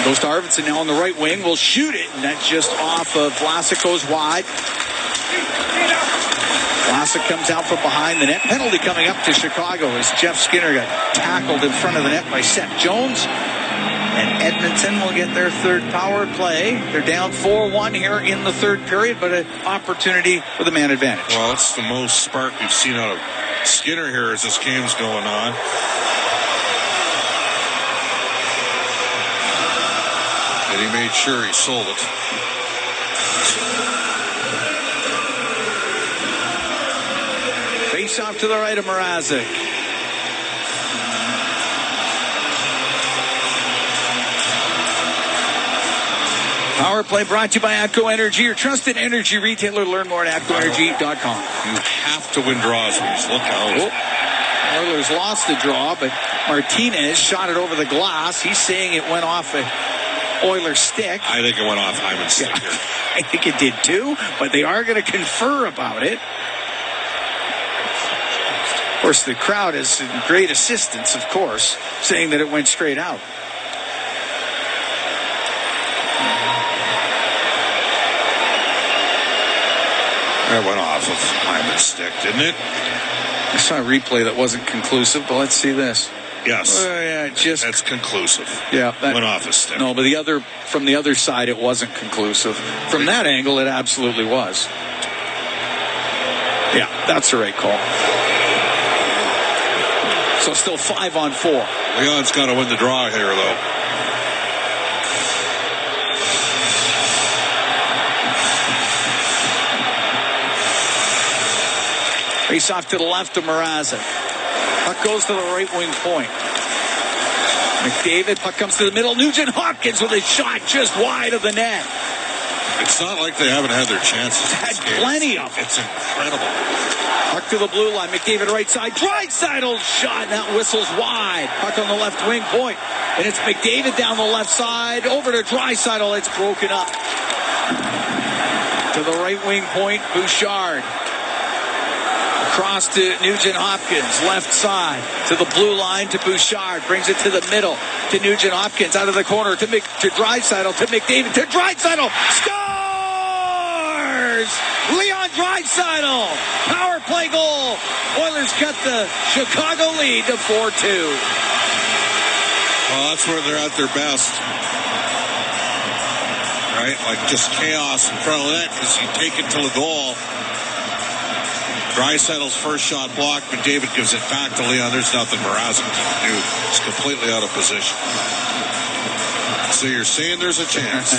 Goes to Arvidsson now on the right wing. Will shoot it. And that's just off of Vlasic, goes wide. Vlasic comes out from behind the net. Penalty coming up to Chicago as Jeff Skinner got tackled in front of the net by Seth Jones. And Edmonton will get their third power play. They're down 4-1 here in the third period, but an opportunity for the man advantage. Well, it's the most spark we've seen out of Skinner here as this game's going on. And he made sure he sold it. Face off to the right of Mrazek. Power play brought to you by ATCO Energy, your trusted energy retailer. Learn more at ATCOenergy.com. You have to win draws, please. Look out. Oilers lost the draw, but Martinez shot it over the glass. He's saying it went off a Oilers stick. I think it went off Hyman's stick here. I think it did too, but they are going to confer about it. Of course, the crowd is great assistance, of course, saying that it went straight out. That went off of Hyman's stick, didn't it? I saw a replay that wasn't conclusive, but let's see this. Yes. That's conclusive. Yeah. That went off his stick. No, but from the other side, it wasn't conclusive. From that angle, it absolutely was. Yeah, that's the right call. So still 5-on-4. Leon's got to win the draw here, though. Face off to the left of Mrazek. Puck goes to the right wing point. McDavid, puck comes to the middle. Nugent Hopkins with a shot just wide of the net. It's not like they haven't had their chances. Had plenty of it. It's incredible. Puck to the blue line. McDavid right side. Draisaitl shot. And that whistles wide. Puck on the left wing point. And it's McDavid down the left side. Over to Draisaitl. It's broken up. To the right wing point. Bouchard. Across to Nugent-Hopkins. Left side. To the blue line to Bouchard. Brings it to the middle. To Nugent-Hopkins. Out of the corner. To Draisaitl. To McDavid. To Draisaitl. Scores! Leon Draisaitl. Power play goal. Oilers cut the Chicago lead to 4-2. Well, that's where they're at their best. Right? Like just chaos in front of the net because you take it to the goal. Draisaitl's first shot blocked, but David gives it back to Leon. There's nothing Mrazek can do. It's completely out of position. So you're saying there's a chance.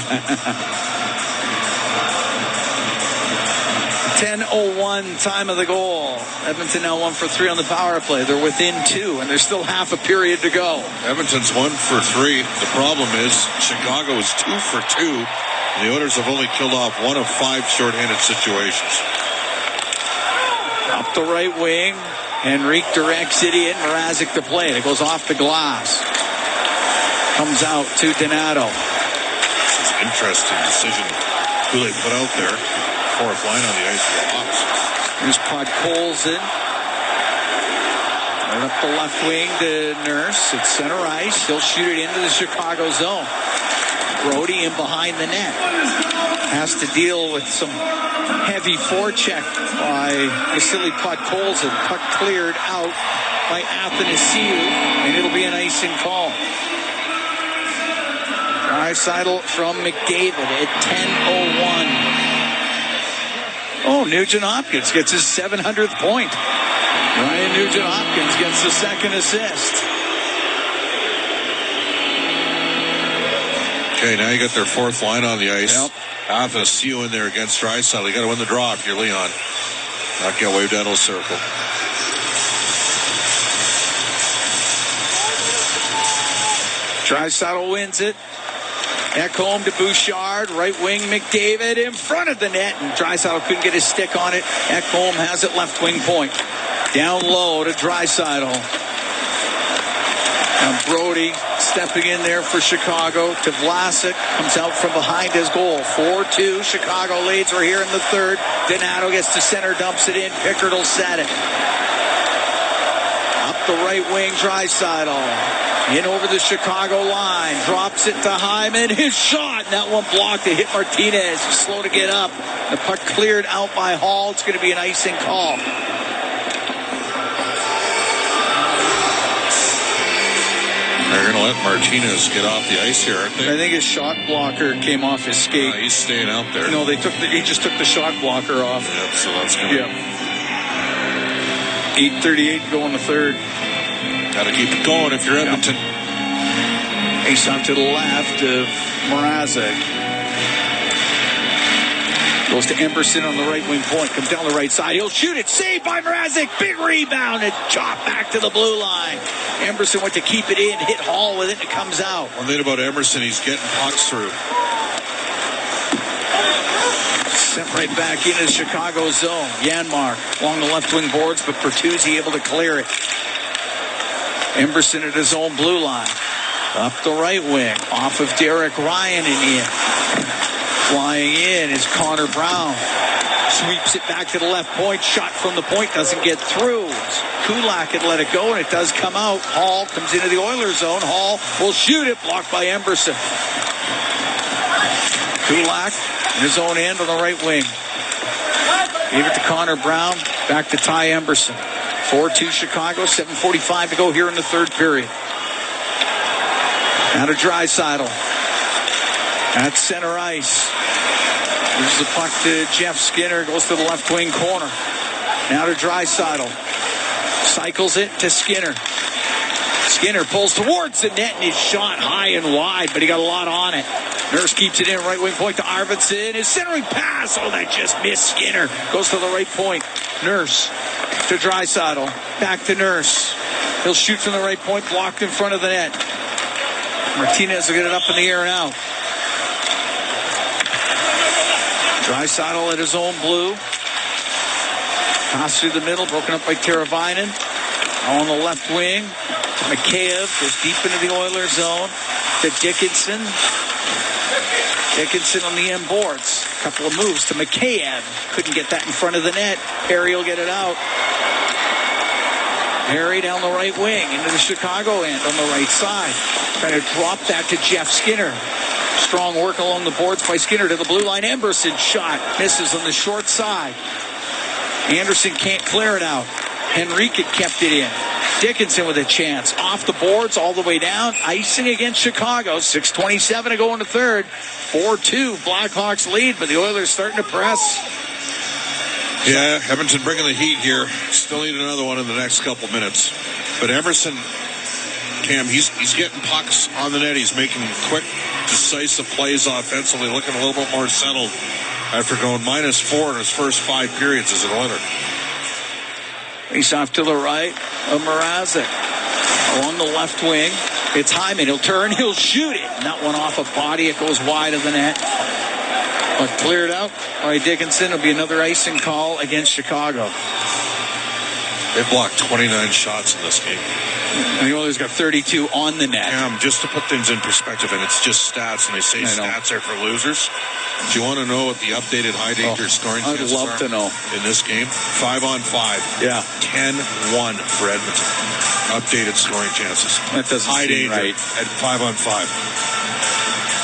10:01 time of the goal. Edmonton now 1 for 3 on the power play. They're within 2, and there's still half a period to go. Edmonton's 1 for 3. The problem is Chicago is 2 for 2. The Oilers have only killed off 1 of 5 shorthanded situations. Up the right wing. Henrique directs it in. Mrazek to play. It goes off the glass. Comes out to Donato. This is an interesting decision who they put out there. 4th line on the ice for the Hawks. Here's Podkolzin. Right up the left wing to Nurse. It's center ice. He'll shoot it into the Chicago zone. Brody in behind the net. Has to deal with some heavy forecheck by Vasily Podkolzin. Puck cleared out by Athanasiou, and it'll be an icing call. Draisaitl from McDavid at 10:01. Oh, Nugent-Hopkins gets his 700th point. Ryan Nugent-Hopkins gets the second assist. Okay, now you got their 4th line on the ice. Yep. Athanasiou in there against Draisaitl. You got to win the draw if you're Leon. Not get waved out of the circle. Draisaitl wins it. Ekholm to Bouchard, right wing McDavid in front of the net, and Draisaitl couldn't get his stick on it. Ekholm has it left wing point. Down low to Draisaitl. Now Brody stepping in there for Chicago to Vlasic. Comes out from behind his goal. 4-2. Chicago leads. We're here in the third. Donato gets to center, dumps it in. Pickard will set it. Up the right wing, Draisaitl. In over the Chicago line. Drops it to Hyman. His shot. And that one blocked. It hit Martinez. He's slow to get up. The puck cleared out by Hall. It's going to be an icing call. They're going to let Martinez get off the ice here, aren't they? I think his shot blocker came off his skate. He's staying out there. No, he just took the shot blocker off. Yep, so that's going to... 8:38 to go in the third. Got to keep it going if you're Edmonton. Ace out to the left of Mrazek. Goes to Emberson on the right wing point. Comes down the right side. He'll shoot it. Saved by Mrazek. Big rebound. And chopped back to the blue line. Emberson went to keep it in. Hit Hall with it. And it comes out. One thing about Emerson, he's getting pucks through. Sent right back into the Chicago zone. Janmark along the left wing boards, but Bertuzzi able to clear it. Emberson at his own blue line. Up the right wing. Off of Derek Ryan and in. Flying in is Connor Brown. Sweeps it back to the left point. Shot from the point doesn't get through. Kulak had let it go, and it does come out. Hall comes into the Oilers zone. Hall will shoot it. Blocked by Emberson. Kulak in his own end on the right wing. Gave it to Connor Brown. Back to Ty Emberson. 4-2 Chicago. 7:45 to go here in the third period. Now to Draisaitl. At center ice. Gives the puck to Jeff Skinner. Goes to the left wing corner. Now to Draisaitl. Cycles it to Skinner. Skinner pulls towards the net and is shot high and wide, but he got a lot on it. Nurse keeps it in right wing point to Arvidsson. His centering pass. Oh, that just missed Skinner. Goes to the right point. Nurse to Draisaitl. Back to Nurse. He'll shoot from the right point. Blocked in front of the net. Martinez will get it up in the air and out. Draisaitl at his own blue. Pass through the middle, broken up by Teravainen. On the left wing, Mikheyev goes deep into the Oilers zone to Dickinson. Dickinson on the end boards. A couple of moves to Mikheyev. Couldn't get that in front of the net. Perry will get it out. Perry down the right wing into the Chicago end on the right side. Trying to drop that to Jeff Skinner. Strong work along the boards by Skinner to the blue line. Emberson shot. Misses on the short side. Anderson can't clear it out. Henrique kept it in. Dickinson with a chance. Off the boards all the way down. Icing against Chicago. 6:27 to go in the third. 4-2. Blackhawks lead, but the Oilers starting to press. Yeah, Edmonton bringing the heat here. Still need another one in the next couple minutes. But Emerson, Cam, he's getting pucks on the net. He's making quick, decisive plays offensively, looking a little bit more settled after going -4 in his first 5 periods as an Oiler. Face off to the right of Mrazek. Along the left wing, it's Hyman. He'll turn, he'll shoot it. And that one off a body. It goes wide of the net. But cleared out by Dickinson. It'll be another icing call against Chicago. They blocked 29 shots in this game. And the Oilers got 32 on the net. Just to put things in perspective, and it's just stats, and they say stats are for losers. Do you want to know what the updated high danger scoring chances are? I'd love to know. In this game, 5-on-5. Yeah. 10-1 for Edmonton. Updated scoring chances. That doesn't high seem danger right. At 5-on-5.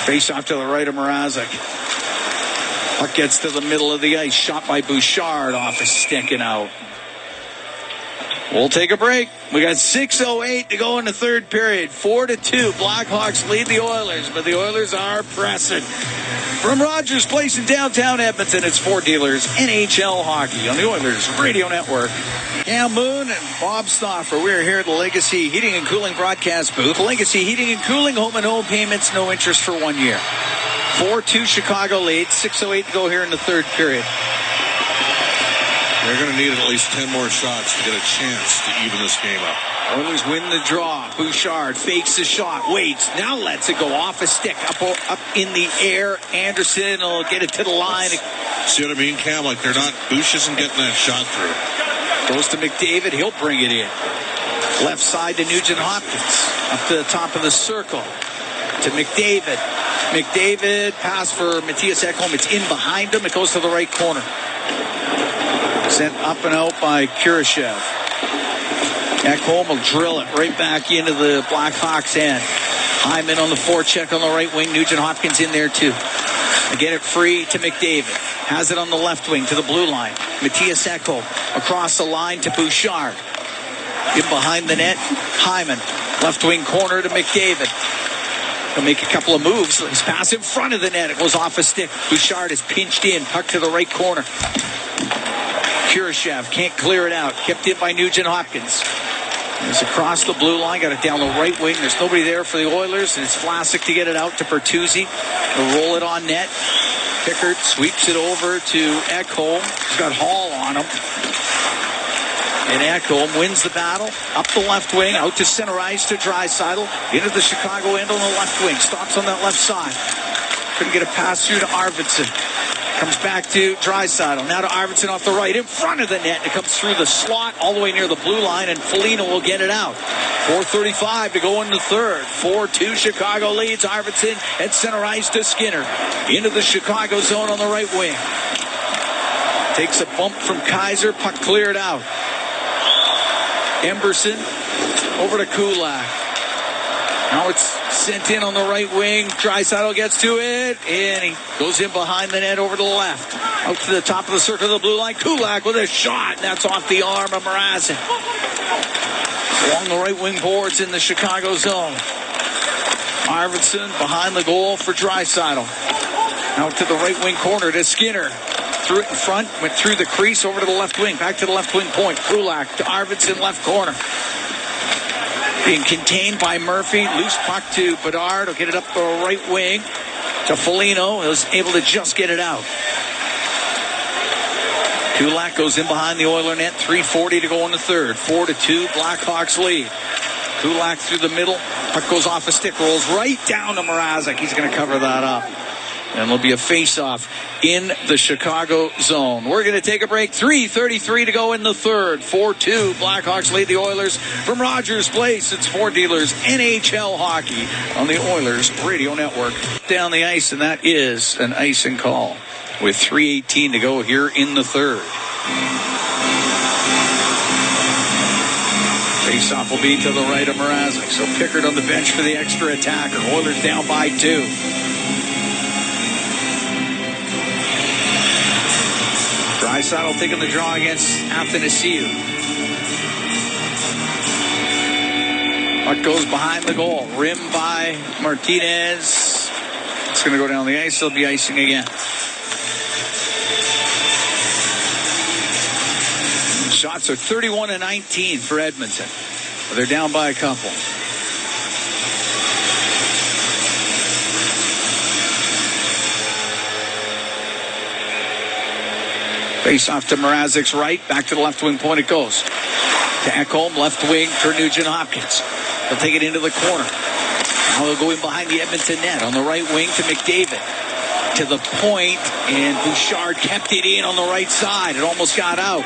Face off to the right of Mrazek. Puck gets to the middle of the ice. Shot by Bouchard off a stick and out. We'll take a break. We got 6:08 to go in the third period. 4-2. Blackhawks lead the Oilers, but the Oilers are pressing. From Rogers Place in downtown Edmonton, it's Ford Dealers NHL Hockey on the Oilers Radio Network. Cam Moon and Bob Stauffer. We're here at the Legacy Heating and Cooling broadcast booth. Legacy Heating and Cooling, home and home payments, no interest for 1 year. 4-2 Chicago lead. 6:08 to go here in the third period. They're going to need at least 10 more shots to get a chance to even this game up. Oilers win the draw. Bouchard fakes the shot, waits, now lets it go off a stick, up in the air. Anderson will get it to the line. See what I mean, Cam? Like Bouch isn't getting that shot through. Goes to McDavid, he'll bring it in. Left side to Nugent Hopkins, up to the top of the circle to McDavid. McDavid, pass for Matthias Ekholm. It's in behind him. It goes to the right corner. Sent up and out by Kurashev. Ekholm will drill it right back into the Blackhawks end. Hyman on the forecheck on the right wing. Nugent Hopkins in there too. They get it free to McDavid. Has it on the left wing to the blue line. Matthias Ekholm across the line to Bouchard. In behind the net, Hyman. Left wing corner to McDavid. He'll make a couple of moves. His pass in front of the net. It goes off a stick. Bouchard is pinched in. Puck to the right corner. Kurashev can't clear it out. Kept in by Nugent Hopkins. It's across the blue line. Got it down the right wing. There's nobody there for the Oilers. And it's Vlasic to get it out to Bertuzzi. They'll roll it on net. Pickard sweeps it over to Ekholm. He's got Hall on him. And Ekholm wins the battle. Up the left wing. Out to center ice to Draisaitl. Into the Chicago end on the left wing. Stops on that left side. Couldn't get a pass through to Arvidsson. Comes back to Draisaitl. Now to Arvidsson off the right. In front of the net. It comes through the slot all the way near the blue line. And Foligno will get it out. 4:35 to go in the third. 4-2 Chicago leads. Arvidsson at center ice to Skinner. Into the Chicago zone on the right wing. Takes a bump from Kaiser. Puck cleared out. Emberson over to Kulak. Now it's sent in on the right wing. Draisaitl gets to it, and he goes in behind the net over to the left. Out to the top of the circle of the blue line. Kulak with a shot, and that's off the arm of Mrazek. Along the right wing boards in the Chicago zone. Arvidsson behind the goal for Draisaitl. Out to the right wing corner to Skinner. Threw it in front, went through the crease over to the left wing. Back to the left wing point. Kulak to Arvidsson, left corner. Being contained by Murphy. Loose puck to Bedard. He'll get it up the right wing to Foligno. He was able to just get it out. Kulak goes in behind the Oiler net. 3:40 to go in the third. 4-2 Blackhawks lead. Kulak through the middle. Puck goes off a stick. Rolls right down to Mrazek. He's going to cover that up. And there'll be a face-off in the Chicago zone. We're going to take a break. 3:33 to go in the third. 4-2. Blackhawks lead the Oilers from Rogers Place. It's Ford Dealers NHL Hockey on the Oilers Radio Network. Down the ice, and that is an icing call with 3:18 to go here in the third. Face-off will be to the right of Mrazek. So Pickard on the bench for the extra attacker. Oilers down by 2. Draisaitl taking the draw against Athanasiou. Puck goes behind the goal. Rim by Martinez. It's going to go down the ice. They'll be icing again. Shots are 31-19 for Edmonton. They're down by a couple. Face off to Mrazek's right. Back to the left wing point it goes. To Ekholm, left wing for Nugent-Hopkins. They'll take it into the corner. Now they'll go in behind the Edmonton net. On the right wing to McDavid. To the point, and Bouchard kept it in on the right side. It almost got out.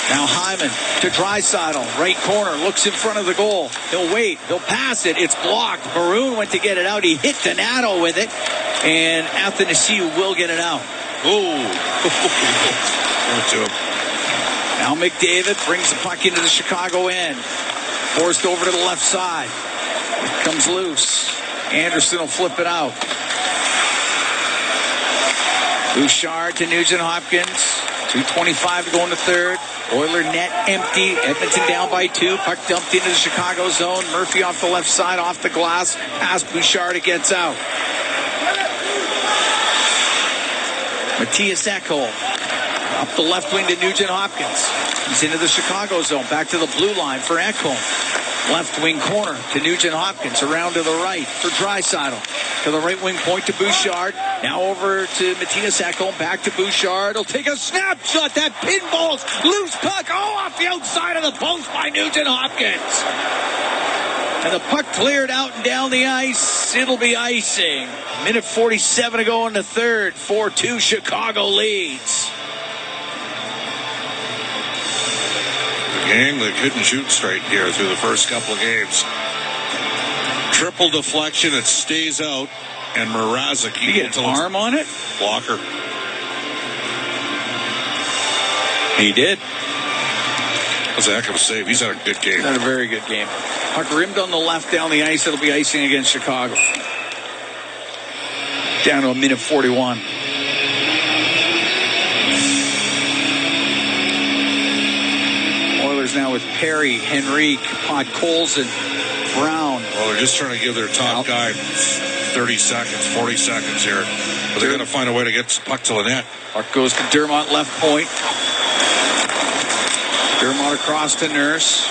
Now Hyman to Draisaitl. Right corner. Looks in front of the goal. He'll wait. He'll pass it. It's blocked. Maroon went to get it out. He hit Donato with it. And Athanasiou will get it out. Now McDavid brings the puck into the Chicago end. Forced over to the left side. It comes loose. Anderson will flip it out. Bouchard to Nugent-Hopkins. 2:25 to go in the third. Oiler net empty. Edmonton down by 2. Puck dumped into the Chicago zone. Murphy off the left side, off the glass. Past Bouchard, it gets out. Matthias Ekholm up the left wing to Nugent-Hopkins. He's into the Chicago zone. Back to the blue line for Ekholm. Left wing corner to Nugent-Hopkins. Around to the right for Draisaitl. To the right wing point to Bouchard. Now over to Matthias Ekholm. Back to Bouchard. He'll take a snapshot. That pinballs. Loose puck. Off the outside of the post by Nugent-Hopkins. And the puck cleared out and down the ice. It'll be icing. Minute 47 to go in the third. 4-2 Chicago leads. The gang that couldn't shoot straight here through the first couple of games. Triple deflection. It stays out. And Mrazek. He get an arm on it? Blocker. He did. That's a heck of a save. He's had a good game. He's had a very good game. Puck rimmed on the left down the ice. It'll be icing against Chicago. Down to a minute 41. Oilers now with Perry, Henrique, Podkolzin, Brown. Well, they're just trying to give their top guy 30 seconds, 40 seconds here. But they're going to find a way to get the puck to the net. Puck goes to Dermott left point. Dermott across to Nurse.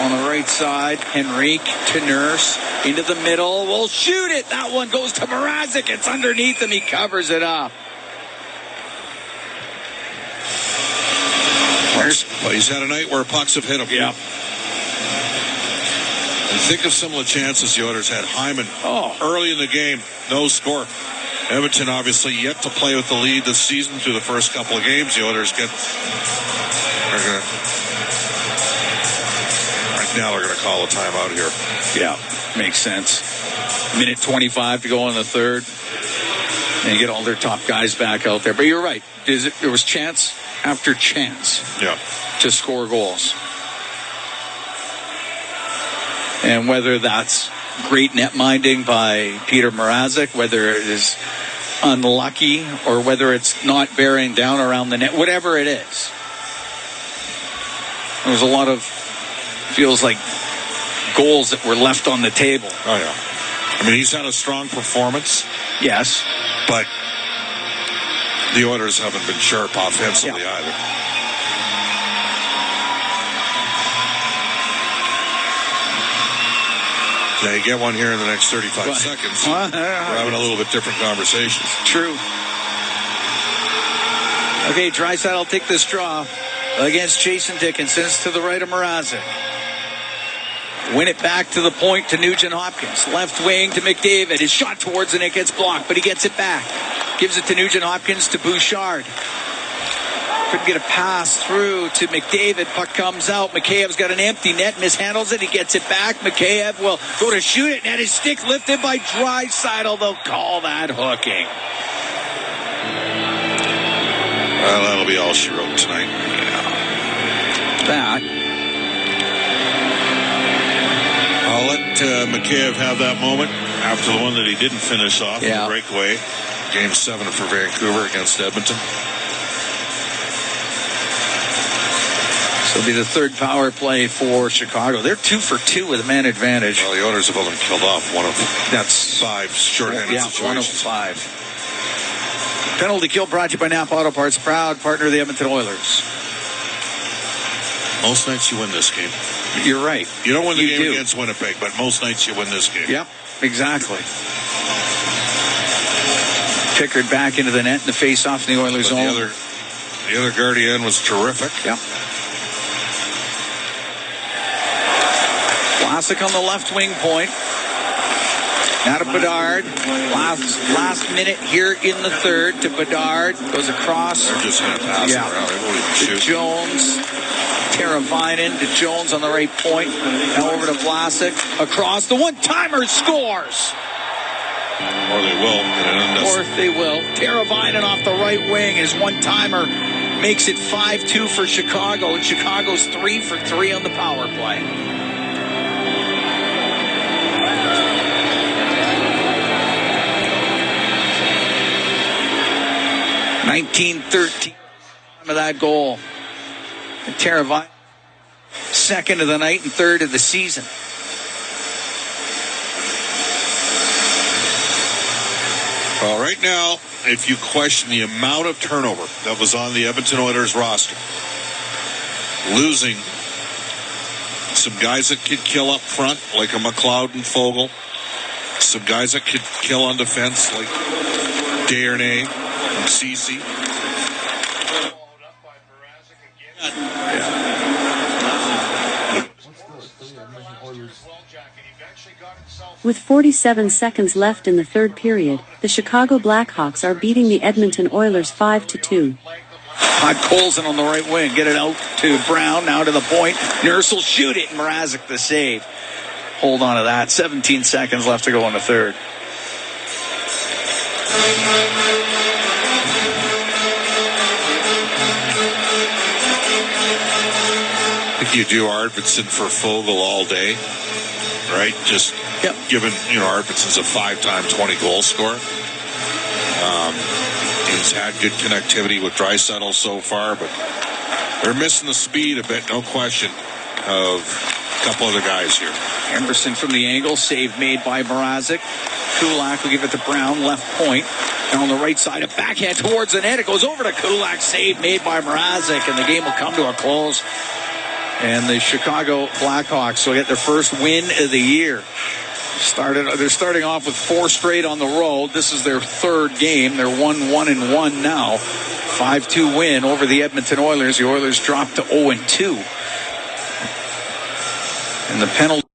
On the right side, Henrique to Nurse. Into the middle. We'll shoot it. That one goes to Mrazek. It's underneath him. He covers it up. Well, he's had a night where pucks have hit him. Yeah. And think of some of the chances the Oilers had. Hyman early in the game, no score. Edmonton obviously yet to play with the lead this season through the first couple of games. The Oilers right now they're going to call a timeout here. Yeah, makes sense. Minute 25 to go in the third. And get all their top guys back out there. But you're right. There was chance after chance to score goals. And whether that's great net minding by Peter Mrazek, whether it is unlucky, or whether it's not bearing down around the net, whatever it is. There was a lot of, feels like, goals that were left on the table. Oh, yeah. I mean, he's had a strong performance. Yes. But the Oilers haven't been sharp offensively either. Now you get one here in the next 35 seconds. We're having a little bit different conversations. True. Okay, Draisaitl will take this draw against Jason Dickinson. It's to the right of Mrazek. Win it back to the point to Nugent Hopkins. Left wing to McDavid. His shot towards the net gets blocked, but he gets it back. Gives it to Nugent Hopkins to Bouchard. Couldn't get a pass through to McDavid. Puck comes out. Mikheyev's got an empty net. Mishandles it. He gets it back. Mikheyev will go to shoot it. And his stick lifted by Draisaitl. They'll call that hooking. Well, that'll be all she wrote tonight. That. I'll let Mikheyev have that moment after the one that he didn't finish off in the breakaway. Game 7 for Vancouver against Edmonton. So it'll be the third power play for Chicago. They're 2 for 2 with a man advantage. Well, the Oilers have only killed off one of 5 shorthanded situations. 1 of 5. Penalty kill brought to you by Napa Auto Parts, proud partner of the Edmonton Oilers. Most nights you win this game. You're right. You don't win the game against Winnipeg, but most nights you win this game. Yep, exactly. Pickard back into the net in the face-off in the Oilers' zone. The other Guardian was terrific. Yep. Vlasic on the left wing point. Now to Bedard. Last minute here in the third to Bedard. Goes across. They're just going to pass it around. They won't even shoot. To Jones. Teravainen to Jones on the right point. Now over to Vlasic. Across. The one-timer scores. Or they will. Or they will. Teravainen off the right wing. His one-timer makes it 5-2 for Chicago. And Chicago's 3 for 3 on the power play. 19-13 of that goal. And Teravainen, second of the night and third of the season. Well, right now, if you question the amount of turnover that was on the Edmonton Oilers roster, losing some guys that could kill up front, like a McLeod and Fogle, some guys that could kill on defense, like Desharnais and Ceci. With 47 seconds left in the third period, the Chicago Blackhawks are beating the Edmonton Oilers 5-2. Todd Colson on the right wing. Get it out to Brown. Now to the point. Nurse will shoot it. Mrazek the save. Hold on to that. 17 seconds left to go in the third. I think you do Arvidsson for Fogle all day, right? Just given, Arvidsson's a 5-time 20-goal scorer. He's had good connectivity with Draisaitl so far, but they're missing the speed a bit, no question, of a couple other guys here. Emerson from the angle, save made by Mrazek. Kulak will give it to Brown, left point. And on the right side, a backhand towards the net. It goes over to Kulak, save made by Mrazek, and the game will come to a close. And the Chicago Blackhawks will get their first win of the year. They're starting off with 4 straight on the road. This is their third game. They're 1-1-1 now. 5-2 win over the Edmonton Oilers. The Oilers dropped to 0-2. And the penalty.